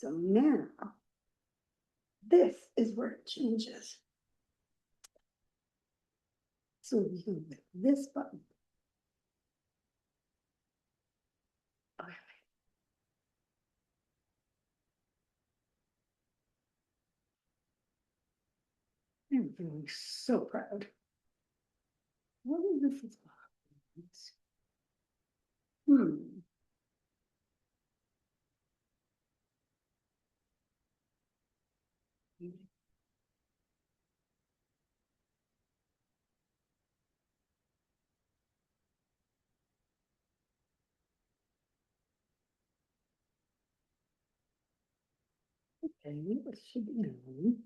So now, this is where it changes. So we can hit this button. Okay. I'm feeling so proud. What is this? Okay, what should be known?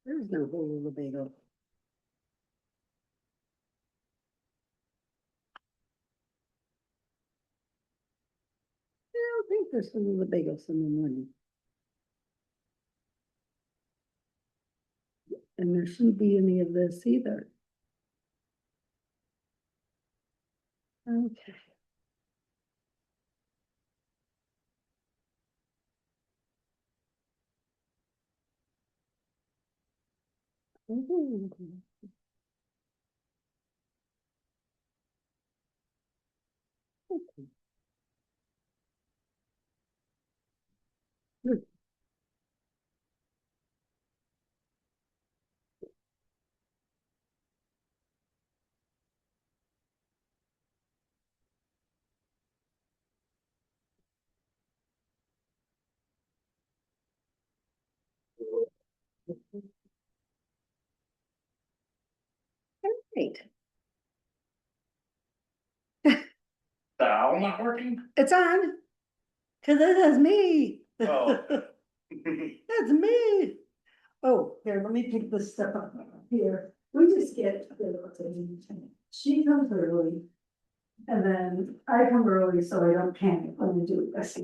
There's no whole little bagel. I don't think there's some little bagels in the morning. And there shouldn't be any of this either. Okay. Okay. Good. Great. The owl not working? It's on. Cause it is me. Oh. That's me. Oh, here, let me pick this stuff up here. We just get, she comes early. And then I come early, so I don't panic when we do this.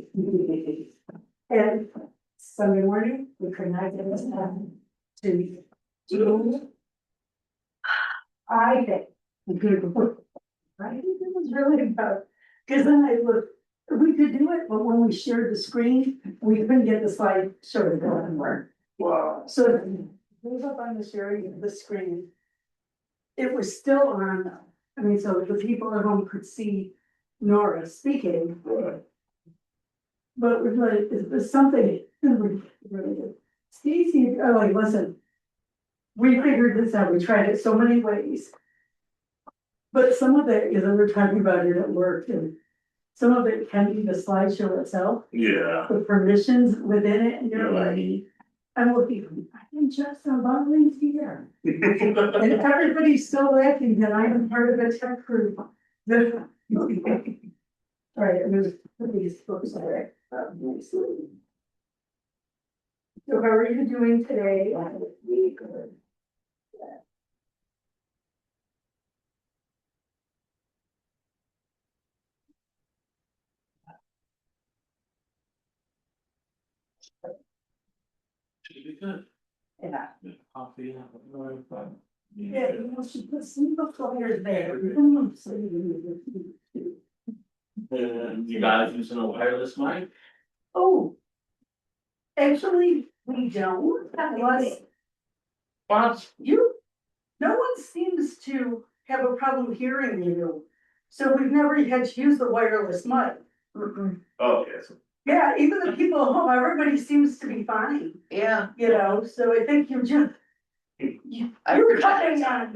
And Sunday morning, we could not get this done to do. I think, I think it was really about, because then I looked, we could do it, but when we shared the screen, we couldn't get the slide show to go anywhere. Wow. So it was up on the sharing of the screen. It was still on, though. I mean, so the people at home could see Nora speaking. But it was like, it was something really good. Stacy, oh, like, listen, we figured this out, we tried it so many ways. But some of it, you know, we're talking about it at work, and some of it can be the slideshow itself. Yeah. The permissions within it, and you're like, I'm looking, I can just volunteer here. And everybody's still laughing that I am part of the tech group. All right, I'm gonna put these books away. Nicely. So how are you doing today? Really good. Should be good. Yeah. Coffee. Yeah, you know, she put some of the flyers there. You guys using a wireless mic? Oh. Actually, we don't, unless What? no one seems to have a problem hearing you. So we've never had to use the wireless mic. Oh, yes. Yeah, even the people at home, everybody seems to be fine, Yeah. you know, so I think you're just. You're cutting on.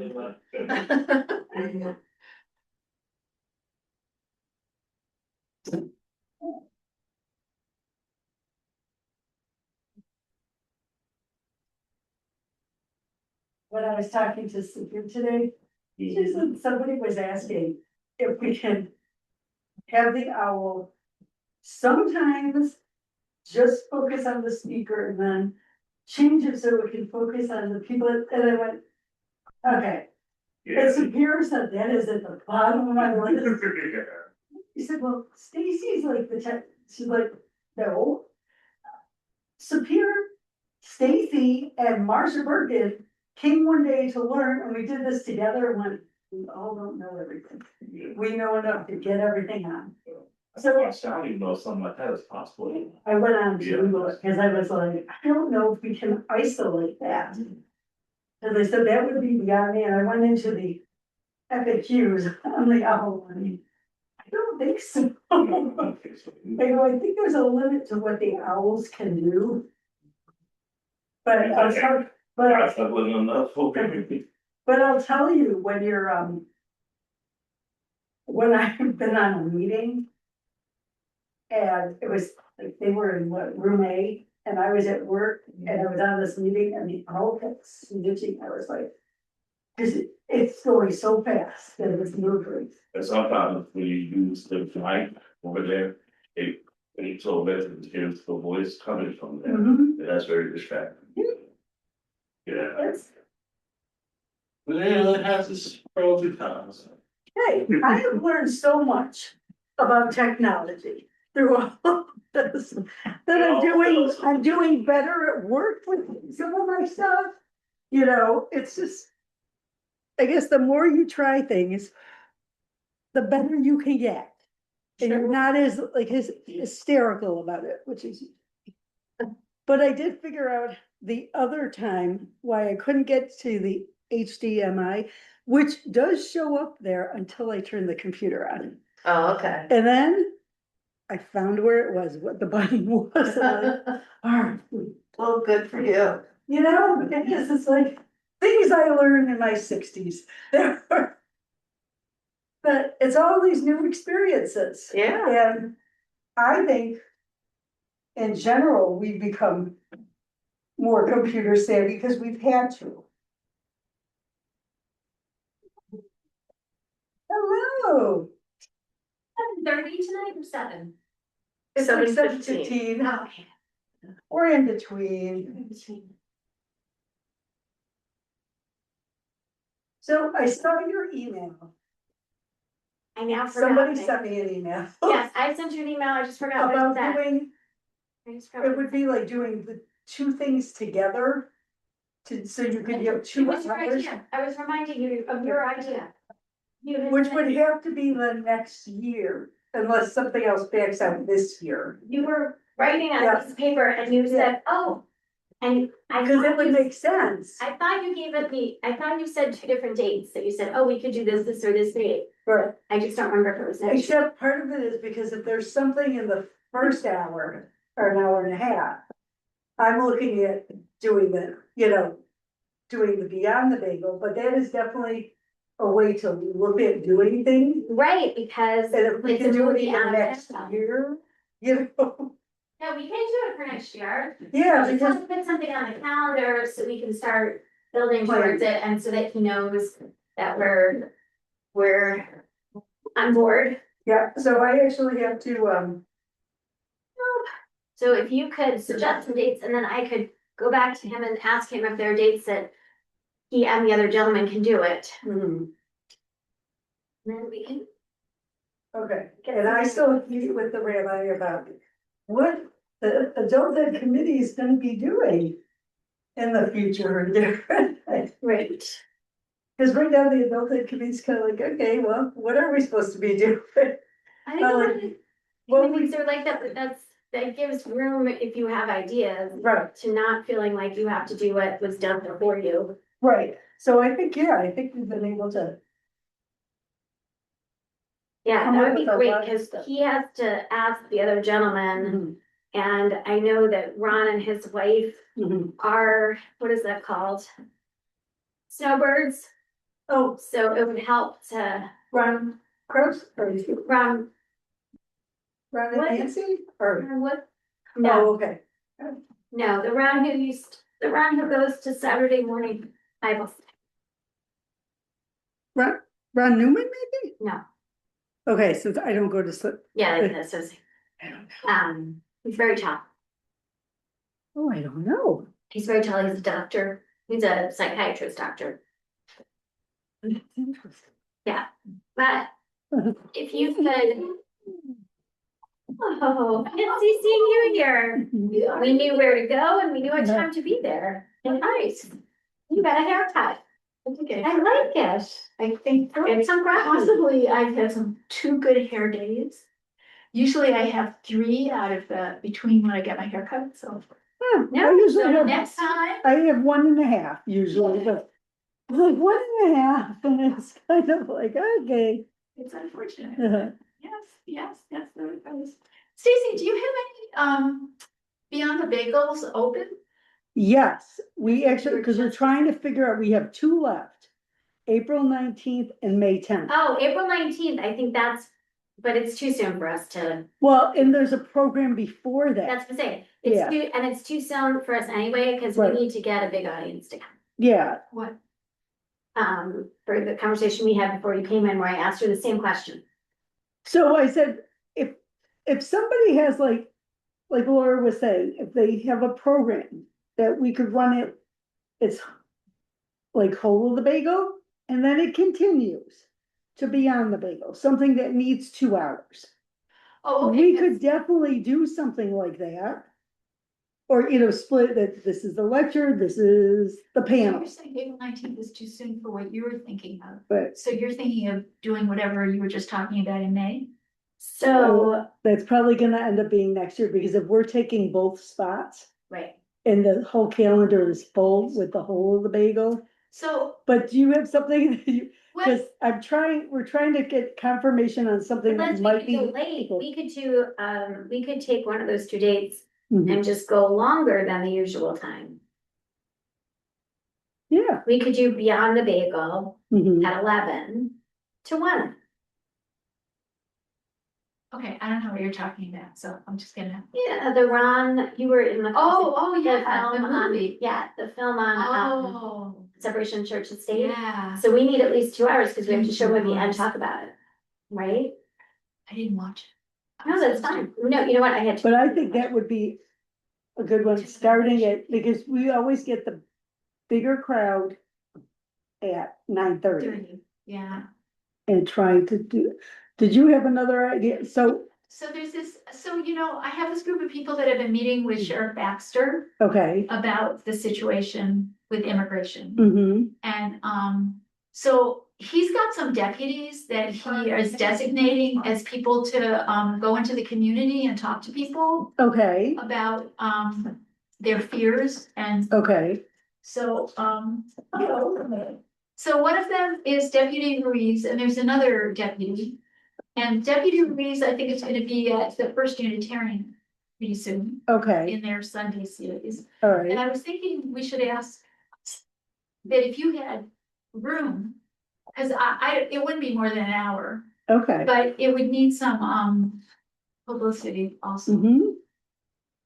When I was talking to Sue today, she said somebody was asking, if we can have the owl sometimes just focus on the speaker and then change it so we can focus on the people, and I went, okay. It's appears that that is at the bottom of my list. He said, well, Stacy's like the tech, she's like, no. Superior, Stacy and Marsha Bergen came one day to learn, and we did this together, and went, we all don't know everything. We know enough to get everything on. So I don't even know if something like that is possible. I went on to Google it, because I was like, I don't know if we can isolate that. And they said that would be beyond me, and I went into the FAQs on the owl one. I don't think so. I go, I think there's a limit to what the owls can do. But I'll tell, but I'll tell you, when you're, when I've been on a meeting. And it was, like, they were in what, room A, and I was at work, and I was on this meeting, and the owl kept snitching, I was like. Cause it's going so fast that it's moving. And sometimes when you use the mic over there, when you told veterans, here's the voice coming from there, and that's very distracting. Yeah. Yes. But yeah, it has its pros and cons. Hey, I have learned so much about technology through all of this, that I'm doing better at work with some of my stuff. You know, it's just, I guess the more you try things, the better you can get. And you're not as like hysterical about it, which is. But I did figure out the other time why I couldn't get to the HDMI, which does show up there until I turn the computer on. Oh, okay. And then I found where it was, what the button was. And I'm like, all right, Well, good for you. you know, it is, it's like things I learned in my 60s. But it's all these new experiences. Yeah. And I think in general, we've become more computer savvy because we've had to. Hello. 30 tonight or 7? It's like 7:15. 7:15. Okay. Or in between. So I saw your email. I now forgot. Somebody sent me an email. Yes, I sent you an email, I just forgot what it About said. doing, I just forgot it would be like doing the two things together. So you could have It 2 was your hours, idea. I was reminding you of your idea. You had which said- would have to be the next year, unless something else backs out this year. You were writing on Yeah. a piece of paper and you said, oh, and I. Because it thought would you- make sense. I thought you gave it me, I thought you said 2 different dates, that you said, oh, we could do this or this date. Right. I just don't remember if it was next. Except part of it is because if there's something in the first hour or an hour and a half, I'm looking at doing the, doing the Beyond the Bagel, but that is definitely a way to look at doing things. Right, because And if we it's can a do it movie even and next a film. year, No, we can do it for next year. yeah, I just because, want to put something on the calendar so we can start building Plan. towards it and so that he knows that we're on board. yeah, so I actually have to, So if you could suggest some dates and then I could go back to him and ask him if there are dates that he and the other gentleman can do it. Then we can. okay, and I still meet with the rabbi about what the adult ed committee is gonna be doing in the future and different. Right. Cause right now the adult ed committee's kind of like, okay, well, what are we supposed to be doing? I think a lot of Well, committees are like that, but that gives room if you have ideas right, to not feeling like you have to do what was done before you. right, so I think, yeah, I think we've been able to, Yeah, Come that up would be with a great, lot of because stuff. he has to ask the other gentleman, and I know that Ron and his wife are, what is that called? Snowbirds, Oh, so it would help to Ron Cross, or is it Ron, Ron What? and Nancy, or, what? oh, No, okay, no, the Ron who goes to Saturday morning Bible, Ron Newman maybe? no, Okay, so I don't go to sleep. Yeah, like this is, I don't know. he's very tall. Oh, I don't know. He's very tall. He's a doctor. He's a psychiatrist doctor. That's interesting. Yeah, but if you could. Oh, fancy seeing you here. We knew where to go and we knew what time to be there. Nice. You got a haircut. Okay. I like it. I think It's some possibly I've had some 2 good hair days. Usually I have 3 out of the, between when I get my haircut, so. Huh, Yeah, I usually So have, next time, I have 1.5 usually, but it's like 1.5 and it's kind of like, okay. it's unfortunate. Uh-huh. Yes, there it goes. Stacy, do you have any, Beyond the Bagels open? Yes, we You actually, were because we're just- trying to figure out, we have 2 left. April 19th and May 10th. Oh, April 19th. I think but it's too soon for us to, Well, and there's a program before that. that's the thing. Yeah. It's too soon for us anyway, because we Right. need to get a big audience to come. Yeah, What? For the conversation we had before you came in, where I asked her the same question. so I said, if somebody has like Laura was saying, if they have a program that we could run it, it's like whole of the bagel, and then it continues to Beyond the Bagel, something that needs 2 hours. Oh, okay. We could definitely do something like that. Or, split that this is the lecture, this is the So panel, you're saying April 19th is too soon for what you were thinking of. but So you're thinking of doing whatever you were just talking about in May? So, that's probably gonna end up being next year, because if we're taking both spots right. and the whole calendar is full with the whole of the bagel. So, But do you have something that you, what, cause we're trying to get confirmation on something that Unless we might could be. go late, we could take one of those 2 dates Mhm. and just go longer than the usual time. Yeah. We could do Beyond the Bagel Mhm. at 11 to 1. okay, I don't know what you're talking about, so I'm just gonna. Yeah, the Ron, you were in the. Oh, the yeah, the film on, movie. yeah, the film on, Oh, Separation Church and State. yeah, So we need at least 2 hours because we have to show movie and Hours. talk about it, right? I didn't watch it. No, that's fine. No, you know what, I had. But I think that would be a good one, starting it, because we always get the bigger crowd at 9:30 Yeah, and trying to do, did you have another idea? So, so there's this, I have this group of people that have been meeting with Sheriff Baxter okay. about the situation with immigration. Mm-hmm, And so he's got some deputies that he is designating as people to go into the community and talk to people okay, about their fears. And okay, so so one of them is Deputy Ruiz, and there's another deputy. And Deputy Ruiz, I think, is gonna be at the First Unitarian pretty soon okay, in their Sunday series. all And right, I was thinking we should ask that if you had room, cause it wouldn't be more than an hour, okay. but it would need some publicity also. Mm-hmm.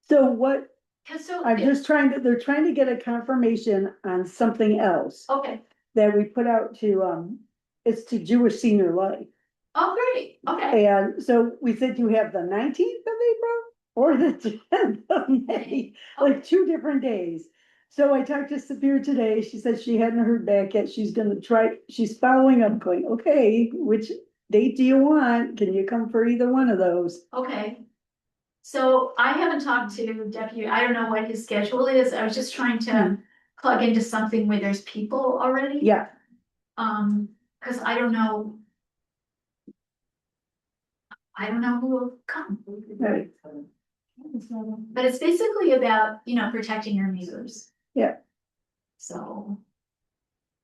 So what, Cause so, I'm just they're trying to get a confirmation on something else okay, that we put out to, it's to Jewish Senior Life. oh, great, okay, And so we said you have the 19th of April or the 10th of May, like 2 different days. So I talked to Sabir today. She said she hadn't heard back yet. She's gonna try, she's following up going, okay, which date do you want? Can you come for either one of those? okay. So I haven't talked to Deputy, I don't know what his schedule is, I was just trying to plug into something where there's people already. Yeah, Cause I don't know. I don't know who will come. right. But it's basically about, protecting your neighbors. Yeah. So.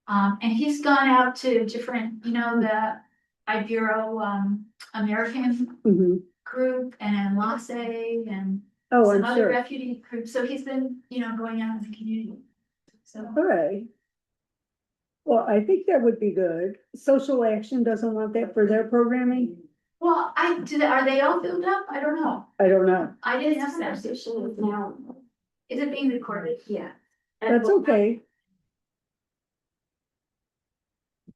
And he's gone out to different, the Ibero, American Mhm. group and Enlace and Oh, some I'm other sure. refugee groups. So he's been, going out in the community. So, All right. Well, I think that would be good. Social Action doesn't want that for their programming? well, are they all filled up? I don't know. I don't know. I This didn't ask them. conversation is now, Is it being recorded? yeah. That's okay.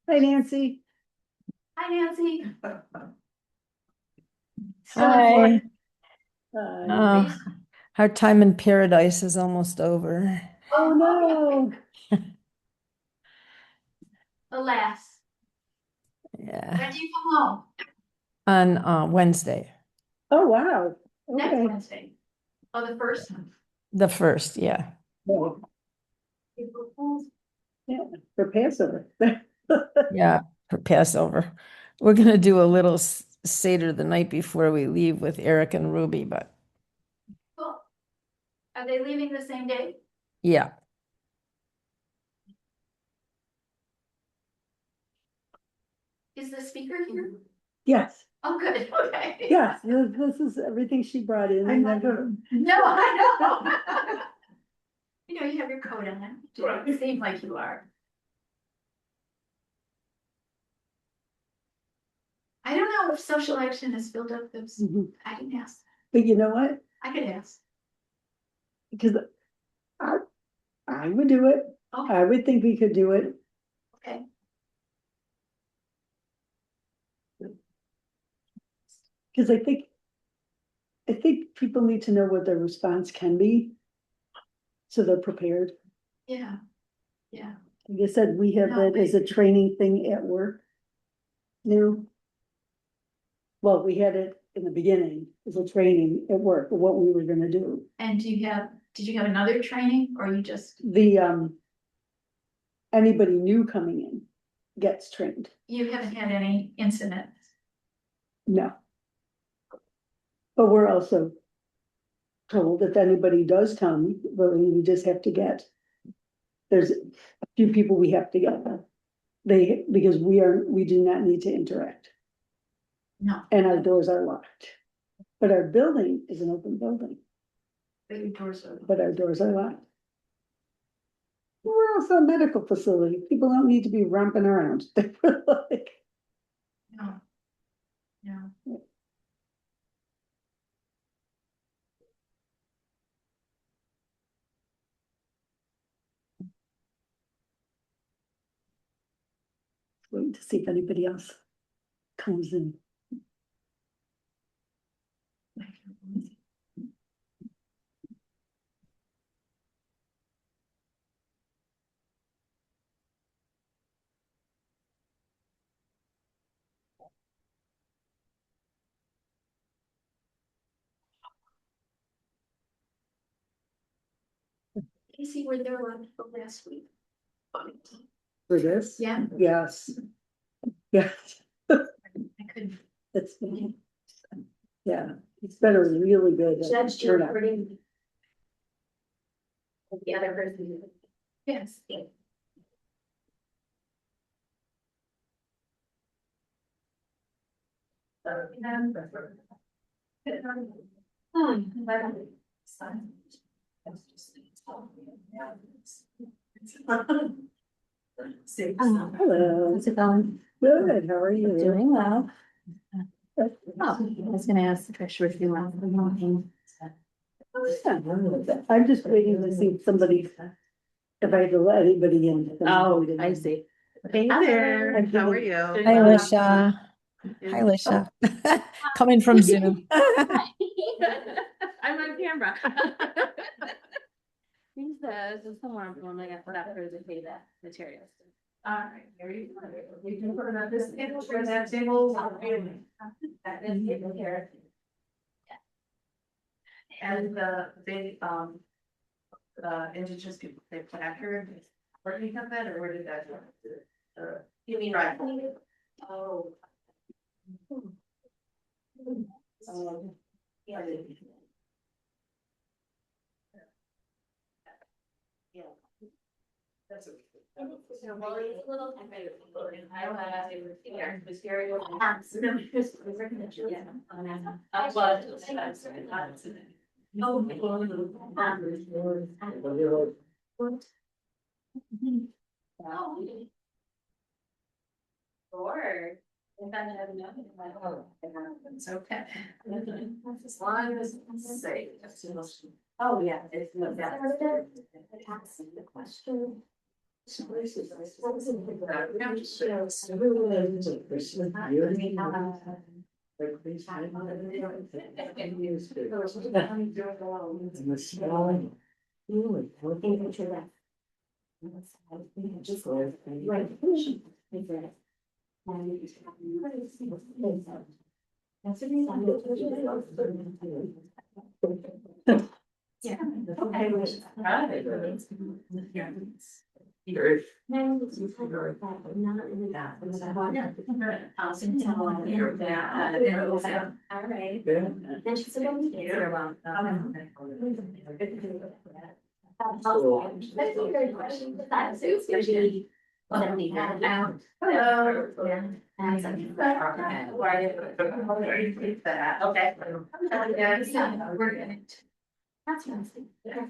Hi, Nancy. Hi, Nancy. Hi. Uh, Our time in paradise is almost over. oh, no. Alas, Yeah, when do you come home? on Wednesday, Oh, wow. Next Okay. Wednesday. Oh, the first? the first, yeah. Well, yeah, for Passover. Yeah, for Passover. We're gonna do a little Seder the night before we leave with Eric and Ruby, but Cool. Are they leaving the same day? yeah. Is the speaker here? Yes, Oh, good, okay. yes, this is everything she brought in. I know. No, I know. You know, you have your coat on, you don't seem like you are. I don't know if social action has filled up those, Mhm. I can ask, But you know what? I could ask. Because I would do it. Oh, I would think we could do it. okay. Because I think people need to know what their response can be. So they're prepared. Yeah, yeah. Like I said, we have No, that as a training thing at work. New. Well, we had it in the beginning as a training at work, of what we were gonna do. And did you have another training or you just, The, anybody new coming in gets trained. you haven't had any incidents? No. But we're also told if anybody does come, well, we just have to get. There's a few people we have to get. Because we do not need to interact No. and our doors are locked. But our building is an open building, But your doors are. but our doors are locked. We're also a medical facility. People don't need to be romping around. They're like, No. No. waiting to see if anybody else comes in. Casey, were there a lot of people last week? For this? Yeah. Yes. Yes, I couldn't. it's, yeah, it's been a really good Judge turnout. recording. The other person. Yes. Hello. How's it going? Good, how are you? Doing well. Oh, I was gonna ask Patricia if you want. I'm just waiting to see if somebody, if I can let anybody in. Oh, I see. Hey there, I'm how are doing- you? Hi, Lisha. Hi, Lisha. Coming from Zoom. I'm on camera. He says, there's somewhere I'm going, I got that for the pay that materials. All right, here you go. You can put it on this table, or that table. That is table here. And the indigenous people, they placard, where did you have that, or where did that go? You mean Right. Oh. Yeah. Yeah. That's okay. Sure. It's okay. As long as it's safe. Oh, yeah. It's not that. The question. Yeah. All right. Then she's gonna be here. That's a good question. That's usually when we had out. And it's Okay. We're gonna. that's nice. Yeah.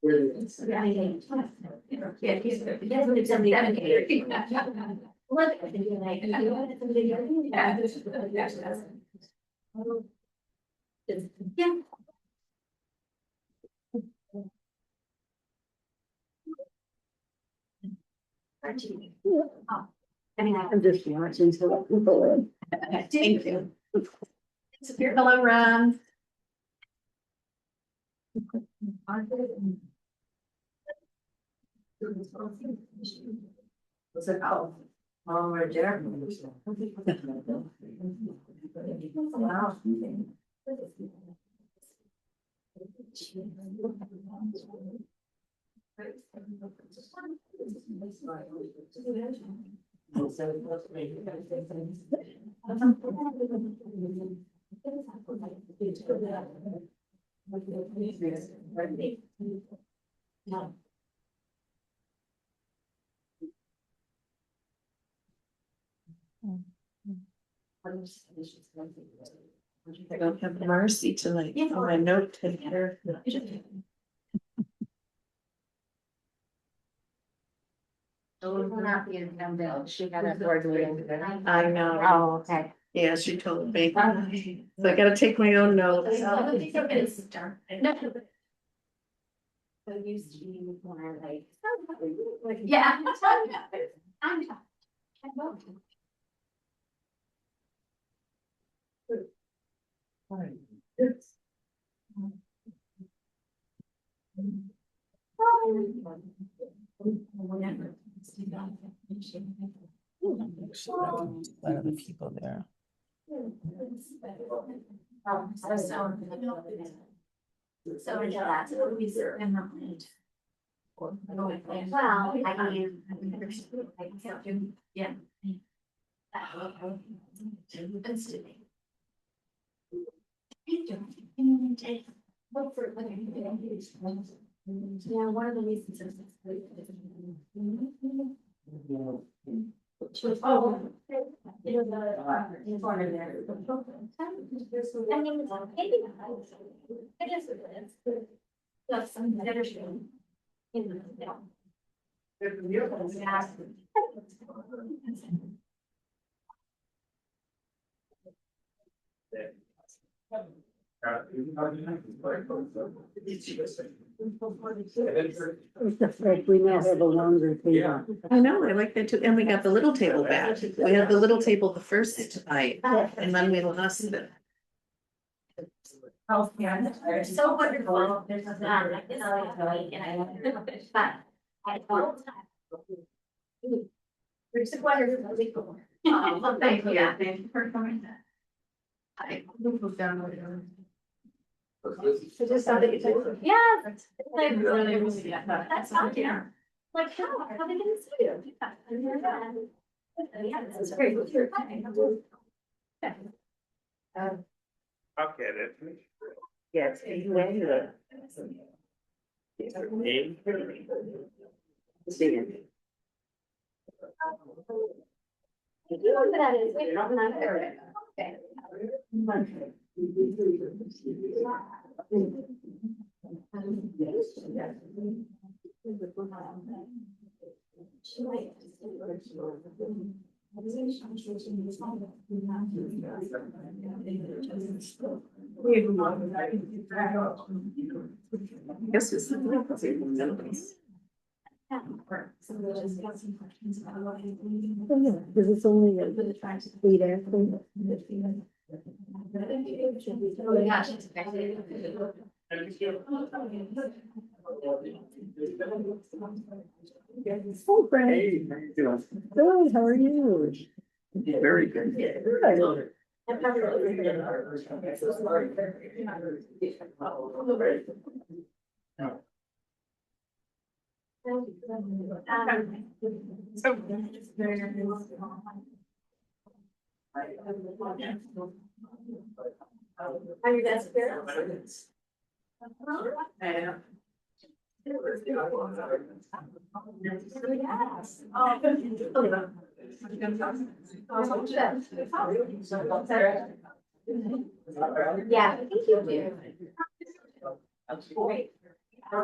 Yeah, he's good. He hasn't been something that big. Look, I think you're like, Yeah. I mean, I'm just watching so people. Thank you. Hello, Ron. Was it out? Or Jeremy? Wow. I don't have mercy tonight. Oh, my note taker. She had a board meeting. I know. Oh, okay. Yeah, she told me. So I gotta take my own notes. So used to be more like. Yeah. A lot of the people there. So yeah, that's what we serve in the land. Well, I mean. Yeah. Yeah, one of the reasons. Oh. It was a corner there. I mean, maybe. I guess it is. That's some better show. Like we now have a longer table. I know, I like that too. And we got the little table back. We had the little table the first night and then we lost it. Oh, yeah, they're so wonderful. There's not, like, it's always going, and I love it, but I all the time. There's a wonderful, really cool. Oh, thank you. Thank you for coming. I moved down later. So just something to. Yeah. That's not there. Like, how they gonna see you? Yeah, this is very good. I'll get it. Yes, you went there. You know what that is? Wait, not there. Okay. Guess it's. Because it's only 8 after. Oh my gosh, it's crazy. Oh, Frank. Good, how are you? Very good. Good. Are you guys there? Yeah, I think you do. Great. I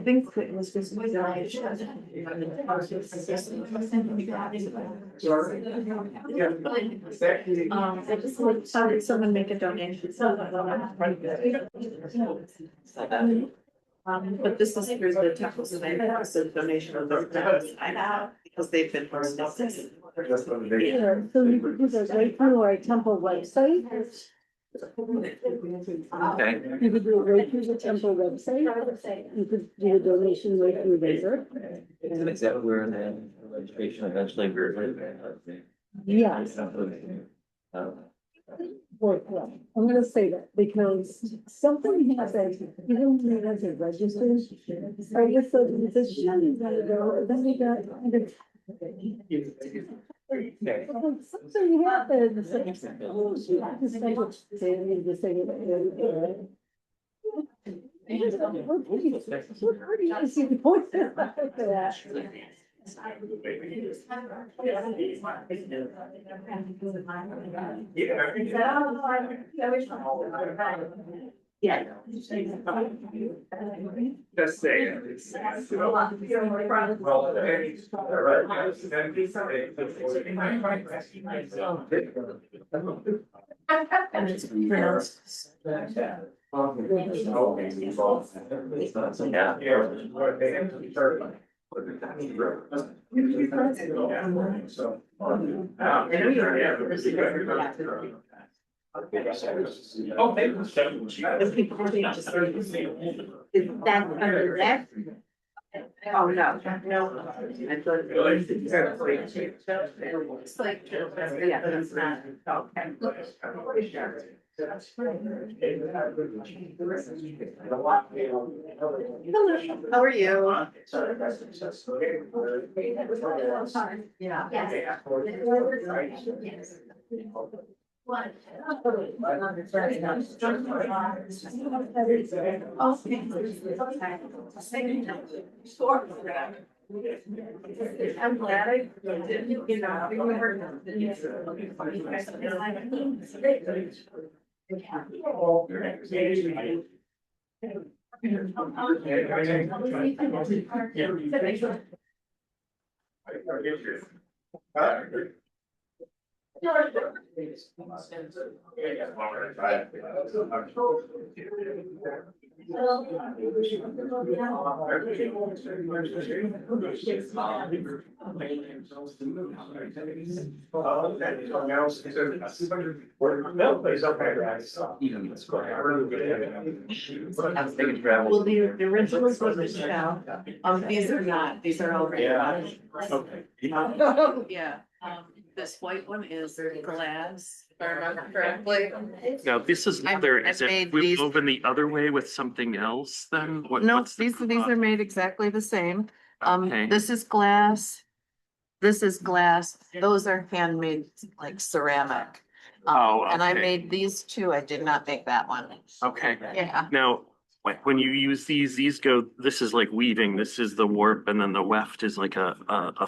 think it was just. How did someone make a donation? But this is through the temple, so they have a donation of the because they've been. Yeah, so you could do that right through our temple website. Okay. You could do it right through the temple website. You could do a donation right through there. Is that where the registration eventually Yes. Well, I'm gonna say that because something happened, you don't need as a register. I guess the shutting gonna go, then we got kind of. Something happened. Just like, we're pretty easy to point that. Yeah. Just saying. And it's pronounced. Is that under that? Oh, no, no. I thought it was. It's like, yeah, that's not, okay. Hello, how are you? Yeah. Yes. One. I'm glad I did, you know, we heard. Well, the originals was Michelle, these are not, these are all. Yeah. Okay. Yeah, this white one is glass, if I remember correctly. Now, this is leather. Is I it made these- woven the other way with something else then? No, what's the these are made exactly the same. Okay. This is glass. This is glass. Those are handmade like ceramic. Oh, And I okay. made these two. I did not make that one. Okay. Yeah. Now, when you use these go, this is like weaving, this is the warp, and then the weft is like a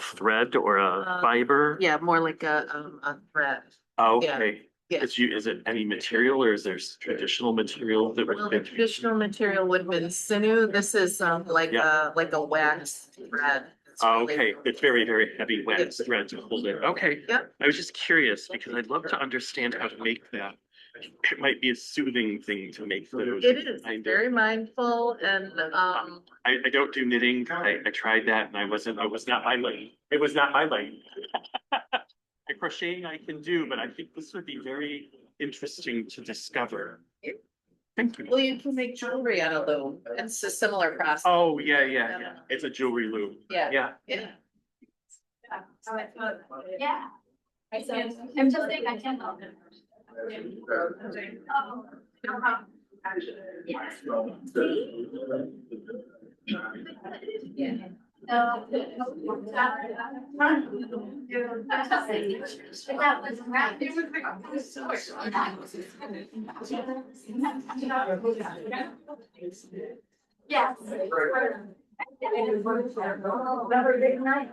thread or a fiber? Yeah, more like a thread. Oh, yeah, okay. yeah. Is it any material or is there traditional material that Well, would the traditional material would have been sinew. This is like Yeah. a wax thread. It's Oh, really- okay, it's very, very heavy wax thread to hold it. Okay. Yep. I was just curious because I'd love to understand how to make that. It might be a soothing thing to make those. It is kind of- very mindful and I don't do knitting. I tried that and it was not my lane. It was not my lane. I crocheting I can do, but I think this would be very interesting to discover. Thank you. Well, you can make jewelry out of loom. It's a similar process. Oh, yeah. It's a jewelry loom. Yeah. Yeah. Yeah. Yeah. I'm just saying, I can't. Yes. Very big night.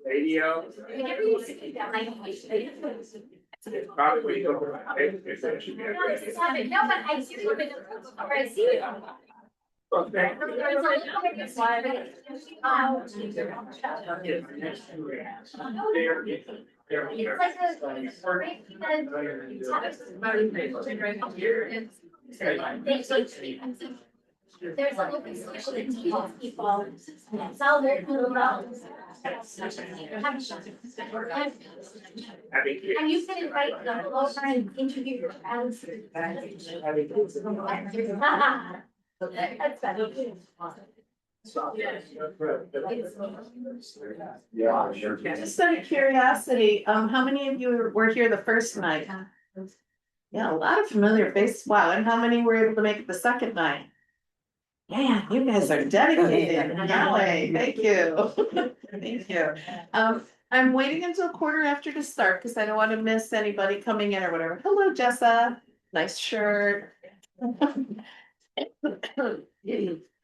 Radio. Probably. No, but I see it, or I see it. Okay. There's a local social that teaches people, sell their little dogs. And you can invite them over and interview your friends. That's better. Just out of curiosity, how many of you were here the first night? Yeah, a lot of familiar faces. Wow, and how many were able to make it the second night? Man, you guys are dedicated. Golly, thank you. Thank you. I'm waiting until 1:15 to start because I don't want to miss anybody coming in or whatever. Hello, Jessa. Nice shirt.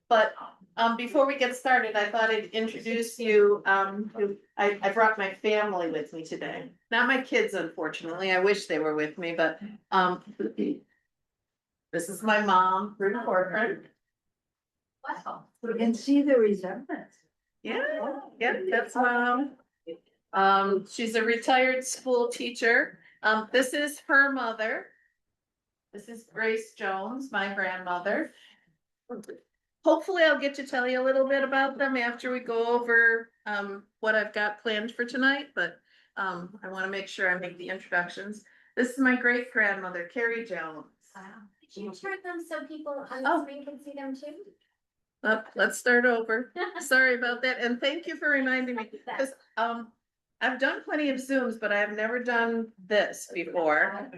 But before we get started, I thought I'd introduce you. I brought my family with me today. Not my kids, unfortunately. I wish they were with me, but this is my mom, Ruth Corcoran. Wow. We can see the resemblance. Yeah, that's mom. She's a retired school teacher. This is her mother. This is Grace Jones, my grandmother. Hopefully I'll get to tell you a little bit about them after we go over what I've got planned for tonight, but I want to make sure I make the introductions. This is my great grandmother, Carrie Jones. Wow. Could you turn them so people on Oh. the screen can see them too? Let's start over. Sorry about that, and thank you for reminding me, because I've done plenty of Zooms, but I've never done this before.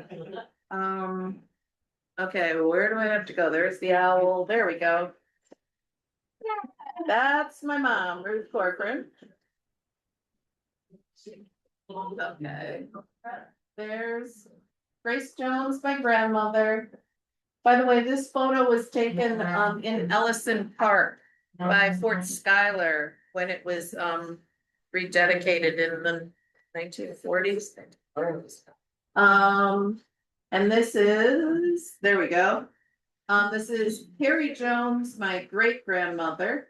Okay, where do I have to go? There's the owl. There we go. That's my mom, Ruth Corcoran. Okay. There's Grace Jones, my grandmother. By the way, this photo was taken in Ellison Park by Fort Schuyler when it was rededicated in the 1940s. And this is, there we go. This is Carrie Jones, my great grandmother.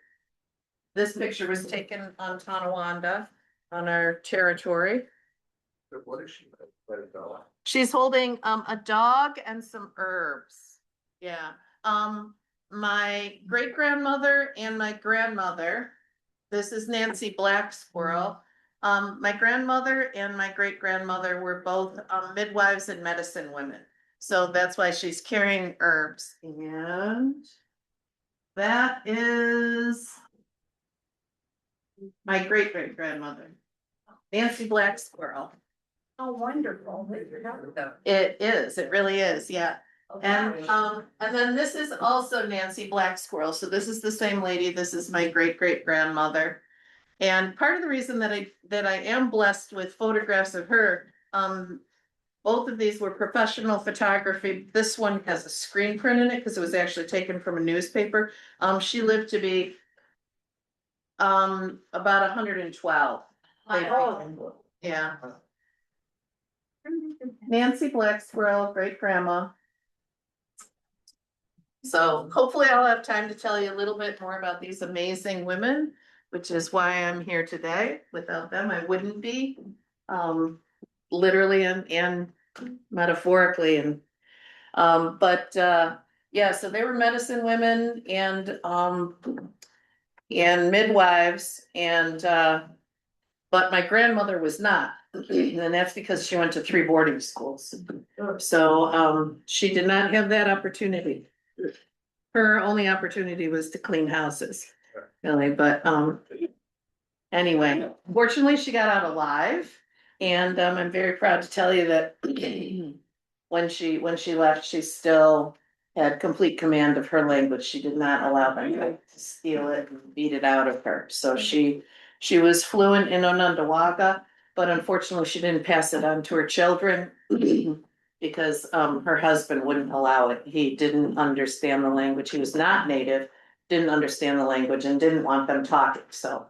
This picture was taken on Tonawanda on our territory. What is she? She's holding a dog and some herbs. Yeah. My great grandmother and my grandmother. This is Nancy Black Squirrel. My grandmother and my great grandmother were both midwives and medicine women. So that's why she's carrying herbs. And that is my great great grandmother, Nancy Black Squirrel. Oh, wonderful. It is, it really is, yeah. And then this is also Nancy Black Squirrel. So this is the same lady. This is my great great grandmother. And part of the reason that I am blessed with photographs of her, both of these were professional photography. This one has a screen print in it because it was actually taken from a newspaper. She lived to be about 112. Wow. Yeah. Nancy Black Squirrel, great grandma. So hopefully I'll have time to tell you a little bit more about these amazing women, which is why I'm here today. Without them, I wouldn't be, literally and metaphorically. And Yeah, so they were medicine women and midwives and, but my grandmother was not. And that's because she went to 3 boarding schools. So, she did not have that opportunity. Her only opportunity was to clean houses, really, but, anyway, fortunately, she got out alive. And, I'm very proud to tell you that when she left, she still had complete command of her language. She did not allow them to steal it and beat it out of her. So she was fluent in Onondowaga, but unfortunately, she didn't pass it on to her children because her husband wouldn't allow it. He didn't understand the language. He was not native, didn't understand the language, and didn't want them talking. So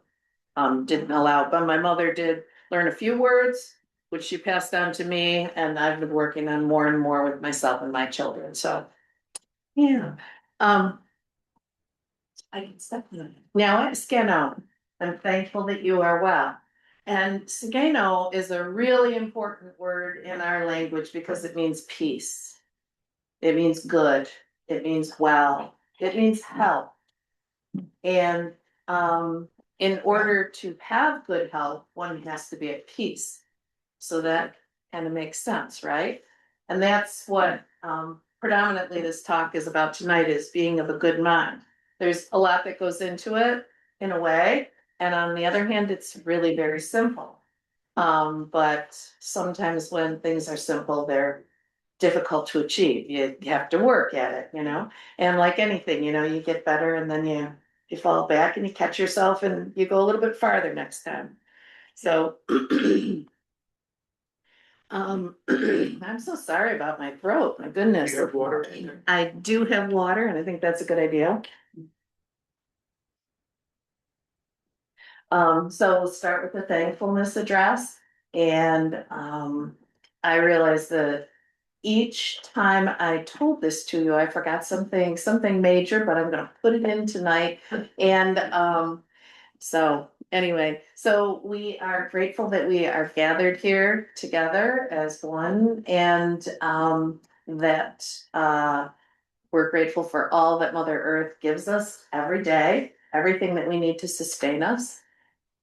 didn't allow. But my mother did learn a few words, which she passed on to me, and I've been working on more and more with myself and my children. So yeah. I can step on it. Now at Skeno, I'm thankful that you are well. And Skeno is a really important word in our language because it means peace. It means good. It means well. It means health. And in order to have good health, one has to be at peace. So that kind of makes sense, right? And that's what predominantly this talk is about tonight, is being of a good mind. There's a lot that goes into it in a way, and on the other hand, it's really very simple. But sometimes when things are simple, they're difficult to achieve. You have to work at it, and like anything, you get better and then you fall back and you catch yourself and you go a little bit farther next time. So I'm so sorry about my throat. My goodness. You have water? I do have water, and I think that's a good idea. So we'll start with the thankfulness address. And I realized that each time I told this to you, I forgot something major, but I'm gonna put it in tonight. And so anyway, so we are grateful that we are gathered here together as one, and that we're grateful for all that Mother Earth gives us every day, everything that we need to sustain us.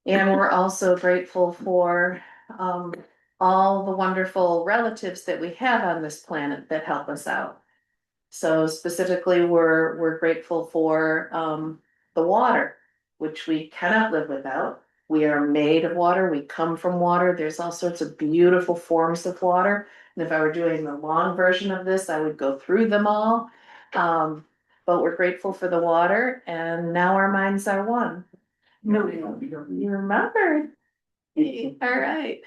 And we're also grateful for all the wonderful relatives that we have on this planet that help us out. So specifically, we're grateful for the water, which we cannot live without. We are made of water. We come from water. There's all sorts of beautiful forms of water. And if I were doing the long version of this, I would go through them all. But we're grateful for the water, and now our minds are one. No, you remembered. All right.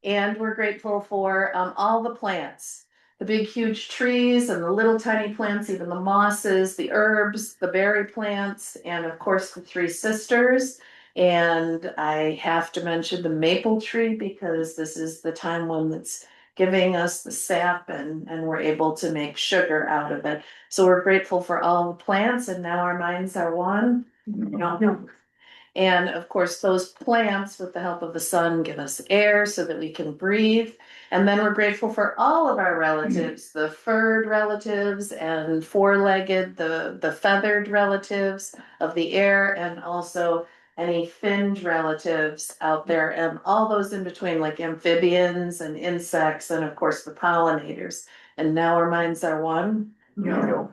And we're grateful for all the plants, the big, huge trees and the little tiny plants, even the mosses, the herbs, the berry plants, and of course the 3 sisters. And I have to mention the maple tree because this is the time when it's giving us the sap and we're able to make sugar out of it. So we're grateful for all the plants, and now our minds are one. No. And of course, those plants, with the help of the sun, give us air so that we can breathe. And then we're grateful for all of our relatives, the furred relatives and 4-legged, the feathered relatives of the air, and also any finned relatives out there, and all those in between, like amphibians and insects, and of course the pollinators. And now our minds are one. Yeah.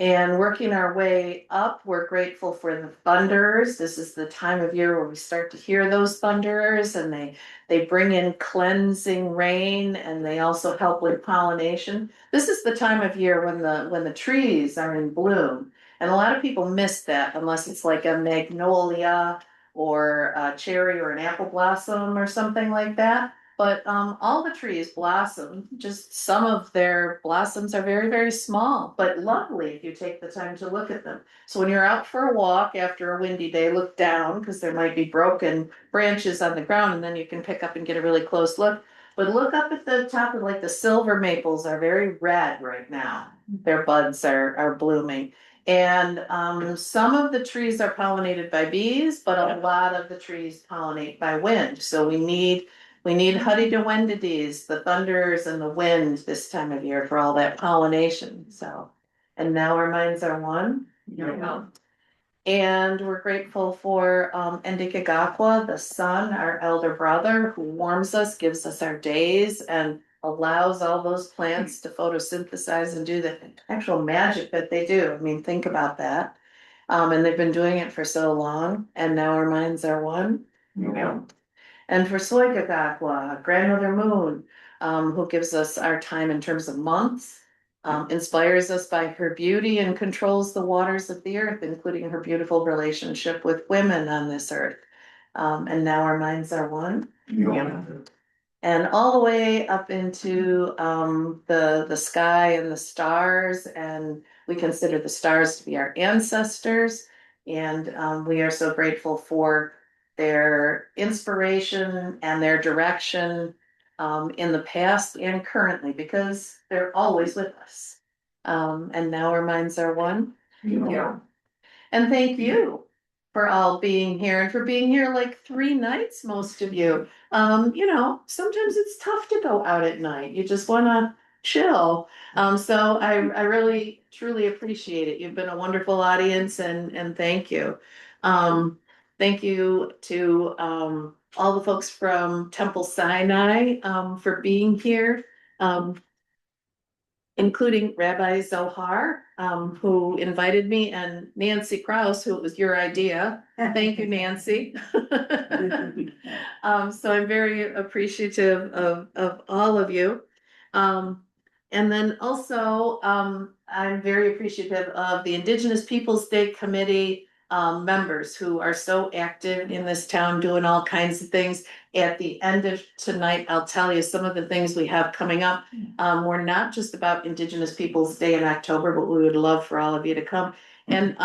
And working our way up, we're grateful for the thunderers. This is the time of year where we start to hear those thunderers, and they bring in cleansing rain, and they also help with pollination. This is the time of year when the trees are in bloom. And a lot of people miss that unless it's like a magnolia or a cherry or an apple blossom or something like that. But all the trees blossom, just some of their blossoms are very, very small, but lovely if you take the time to look at them. So when you're out for a walk after a windy day, look down because there might be broken branches on the ground, and then you can pick up and get a really close look. But look up at the top of, like, the silver maples are very red right now. Their buds are blooming. And some of the trees are pollinated by bees, but a lot of the trees pollinate by wind. So we need We need Haudenosaunee, the thunders and the wind this time of year for all that pollination, so. And now our minds are one. And we're grateful for Ndikagakwa, the sun, our elder brother, who warms us, gives us our days, and allows all those plants to photosynthesize and do the actual magic that they do. I mean, think about that. And they've been doing it for so long, and now our minds are one. And for Soikagakwa, grandmother moon, who gives us our time in terms of months, inspires us by her beauty and controls the waters of the earth, including her beautiful relationship with women on this earth. And now our minds are one. And all the way up into the sky and the stars, and we consider the stars to be our ancestors. And we are so grateful for their inspiration and their direction in the past and currently, because they're always with us. And now our minds are one. And thank you for all being here and for being here like 3 nights, most of you. You know, sometimes it's tough to go out at night. You just wanna chill. So I really truly appreciate it. You've been a wonderful audience, and thank you. Thank you to all the folks from Temple Sinai for being here. Including Rabbi Zohar, who invited me, and Nancy Kraus, who it was your idea. Thank you, Nancy. So I'm very appreciative of all of you. And then also, I'm very appreciative of the Indigenous Peoples Day Committee members who are so active in this town, doing all kinds of things. At the end of tonight, I'll tell you some of the things we have coming up. We're not just about Indigenous Peoples Day in October, but we would love for all of you to come. And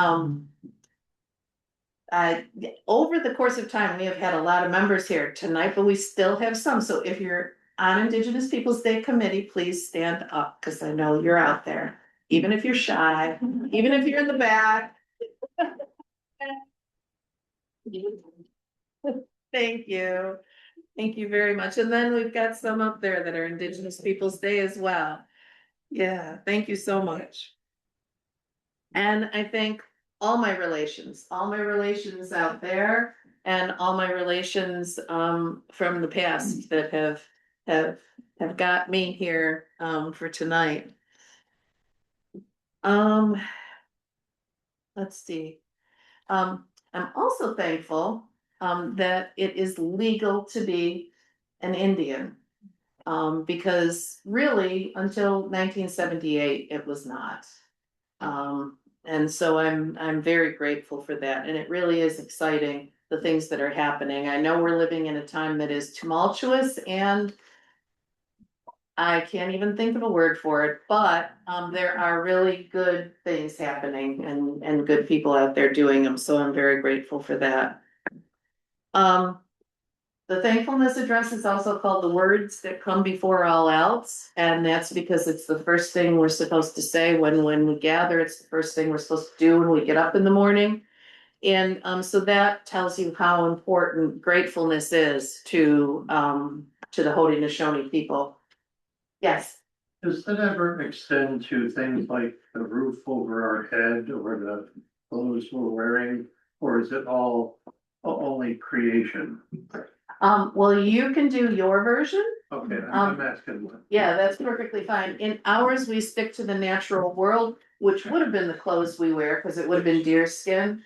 over the course of time, we have had a lot of members here tonight, but we still have some. So if you're on Indigenous Peoples Day Committee, please stand up, because I know you're out there, even if you're shy, even if you're in the back. Thank you. Thank you very much. And then we've got some up there that are Indigenous Peoples Day as well. Yeah, thank you so much. And I thank all my relations out there, and all my relations from the past that have got me here for tonight. Let's see. I'm also thankful that it is legal to be an Indian. Because really, until 1978, it was not. And so I'm very grateful for that, and it really is exciting, the things that are happening. I know we're living in a time that is tumultuous, and I can't even think of a word for it, but there are really good things happening, and good people out there doing them, so I'm very grateful for that. The thankfulness address is also called the words that come before all else, and that's because it's the first thing we're supposed to say when we gather. It's the first thing we're supposed to do when we get up in the morning. And so that tells you how important gratefulness is to the Haudenosaunee people. Yes. Does that ever extend to things like the roof over our head or the clothes we're wearing, or is it all only creation? Well, you can do your version. Okay, I'm asking one. Yeah, that's perfectly fine. In ours, we stick to the natural world, which would have been the clothes we wear, because it would have been deer skin.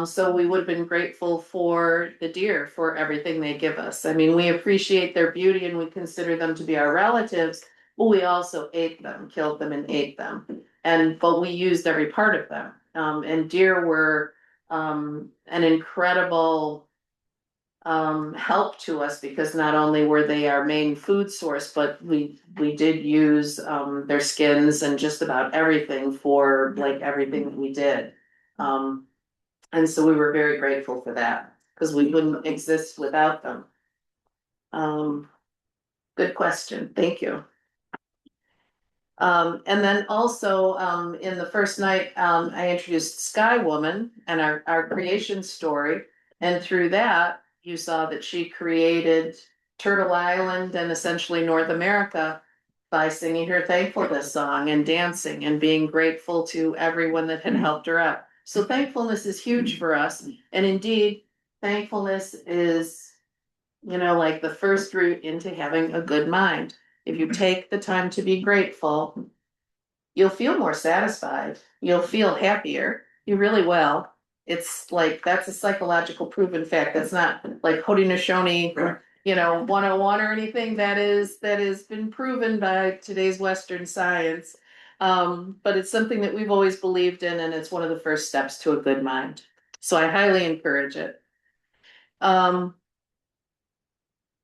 So we would have been grateful for the deer for everything they give us. I mean, we appreciate their beauty and we consider them to be our relatives, but we also ate them, killed them and ate them. But we used every part of them. And deer were an incredible help to us, because not only were they our main food source, but we did use their skins and just about everything for like everything that we did. And so we were very grateful for that, because we wouldn't exist without them. Good question, thank you. And then also in the first night, I introduced Skywoman and our creation story, and through that you saw that she created Turtle Island and essentially North America by singing her thankfulness song and dancing and being grateful to everyone that had helped her out. So thankfulness is huge for us. And indeed, thankfulness is, like the first route into having a good mind. If you take the time to be grateful, you'll feel more satisfied. You'll feel happier. You really will. It's like, that's a psychological proven fact. That's not like Haudenosaunee, 101 or anything. That has been proven by today's Western science. But it's something that we've always believed in, and it's one of the first steps to a good mind. So I highly encourage it.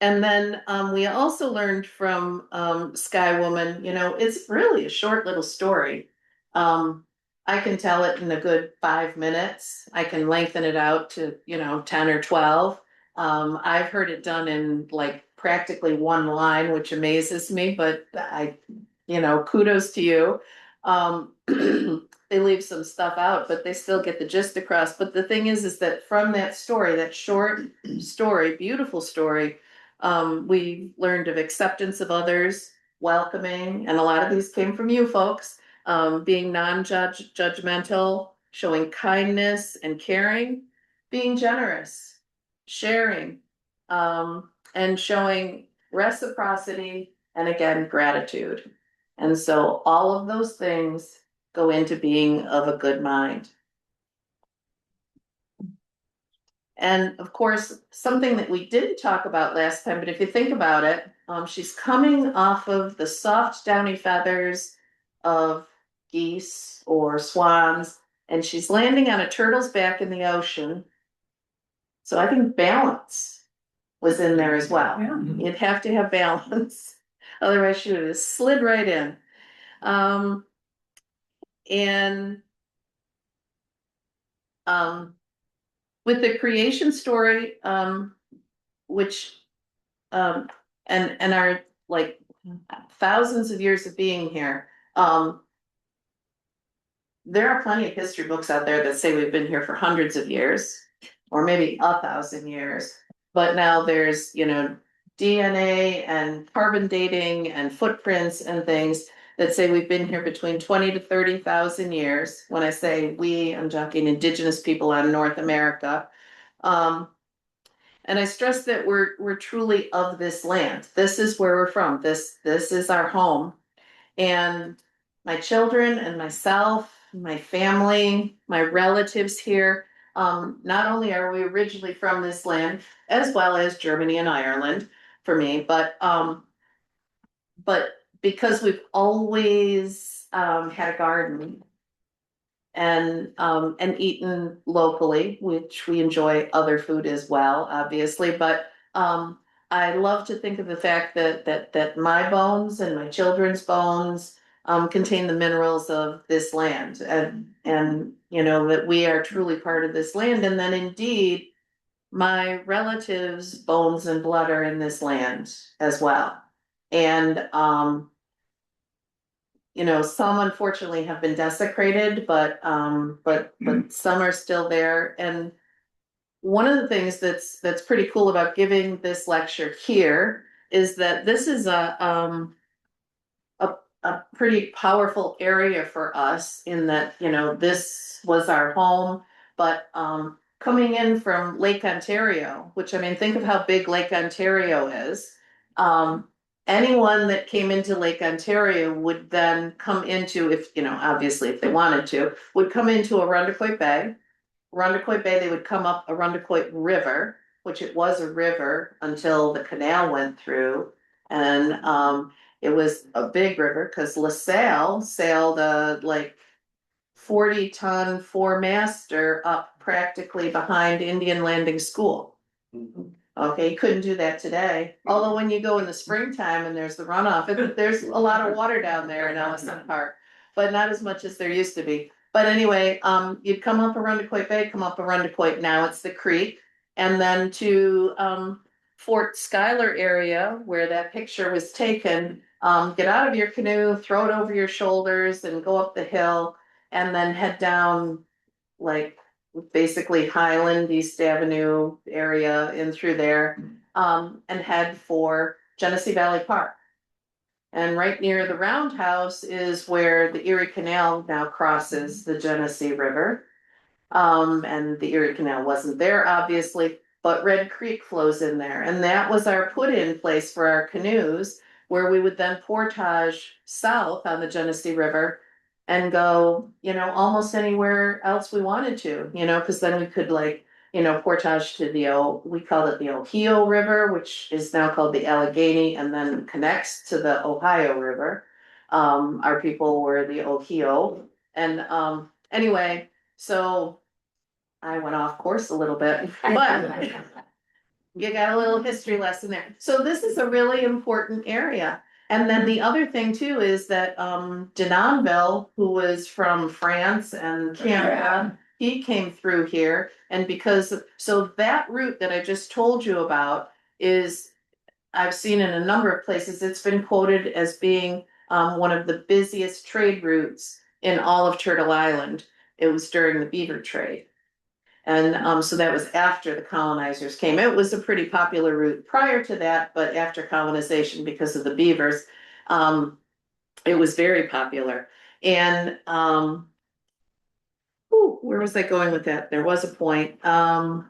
And then we also learned from Skywoman, it's really a short little story. I can tell it in a good 5 minutes. I can lengthen it out to, 10 or 12. I've heard it done in like practically one line, which amazes me, but kudos to you. They leave some stuff out, but they still get the gist across. But the thing is that from that story, that short story, beautiful story, we learned of acceptance of others, welcoming, and a lot of these came from you folks, being non-judgmental, showing kindness and caring, being generous, sharing, and showing reciprocity, and again, gratitude. And so all of those things go into being of a good mind. And of course, something that we didn't talk about last time, but if you think about it, she's coming off of the soft downy feathers of geese or swans, and she's landing on a turtle's back in the ocean. So I think balance was in there as well. Yeah. You'd have to have balance. Otherwise she would have slid right in. With the creation story, which and our like thousands of years of being here, there are plenty of history books out there that say we've been here for hundreds of years, or maybe 1,000 years. But now there's, DNA and carbon dating and footprints and things that say we've been here between 20 to 30,000 years. When I say we, I'm talking indigenous people on North America. And I stress that we're truly of this land. This is where we're from. This is our home. And my children and myself, my family, my relatives here, not only are we originally from this land, as well as Germany and Ireland for me, but because we've always had a garden and eaten locally, which we enjoy other food as well, obviously. But I love to think of the fact that my bones and my children's bones contain the minerals of this land, and that we are truly part of this land, and then indeed my relatives' bones and blood are in this land as well. And some unfortunately have been desecrated, but some are still there. And one of the things that's pretty cool about giving this lecture here is that this is a pretty powerful area for us, in that, this was our home, but coming in from Lake Ontario, which, I mean, think of how big Lake Ontario is. Anyone that came into Lake Ontario would then come into, if, obviously if they wanted to, would come into Onondowaga Bay. Onondowaga Bay, they would come up Onondowaga River, which it was a river until the canal went through. And it was a big river because LaSalle sailed a 40-ton four-master up practically behind Indian Landing School. Okay, you couldn't do that today. Although when you go in the springtime and there's the runoff, there's a lot of water down there in Ellison Park, but not as much as there used to be. But anyway, you'd come up Onondowaga Bay, come up Onondowaga, now it's the creek, and then to Fort Schuyler area where that picture was taken, get out of your canoe, throw it over your shoulders and go up the hill, and then head down basically Highland, East Avenue area in through there. and head for Genesee Valley Park. And right near the roundhouse is where the Erie Canal now crosses the Genesee River. And the Erie Canal wasn't there, obviously, but Red Creek flows in there. And that was our put-in place for our canoes, where we would then portage south on the Genesee River and go, almost anywhere else we wanted to, because then we could portage to we called it the Ohio River, which is now called the Allegheny, and then connects to the Ohio River. Our people were the Ohio. And anyway, so I went off course a little bit, but you got a little history lesson there. So this is a really important area. And then the other thing too is that Denonville, who was from France and Canada, he came through here. And so that route that I just told you about is, I've seen in a number of places, it's been quoted as being one of the busiest trade routes in all of Turtle Island. It was during the beaver trade. And so that was after the colonizers came. It was a pretty popular route prior to that, but after colonization, because of the beavers, it was very popular. And where was I going with that? There was a point. And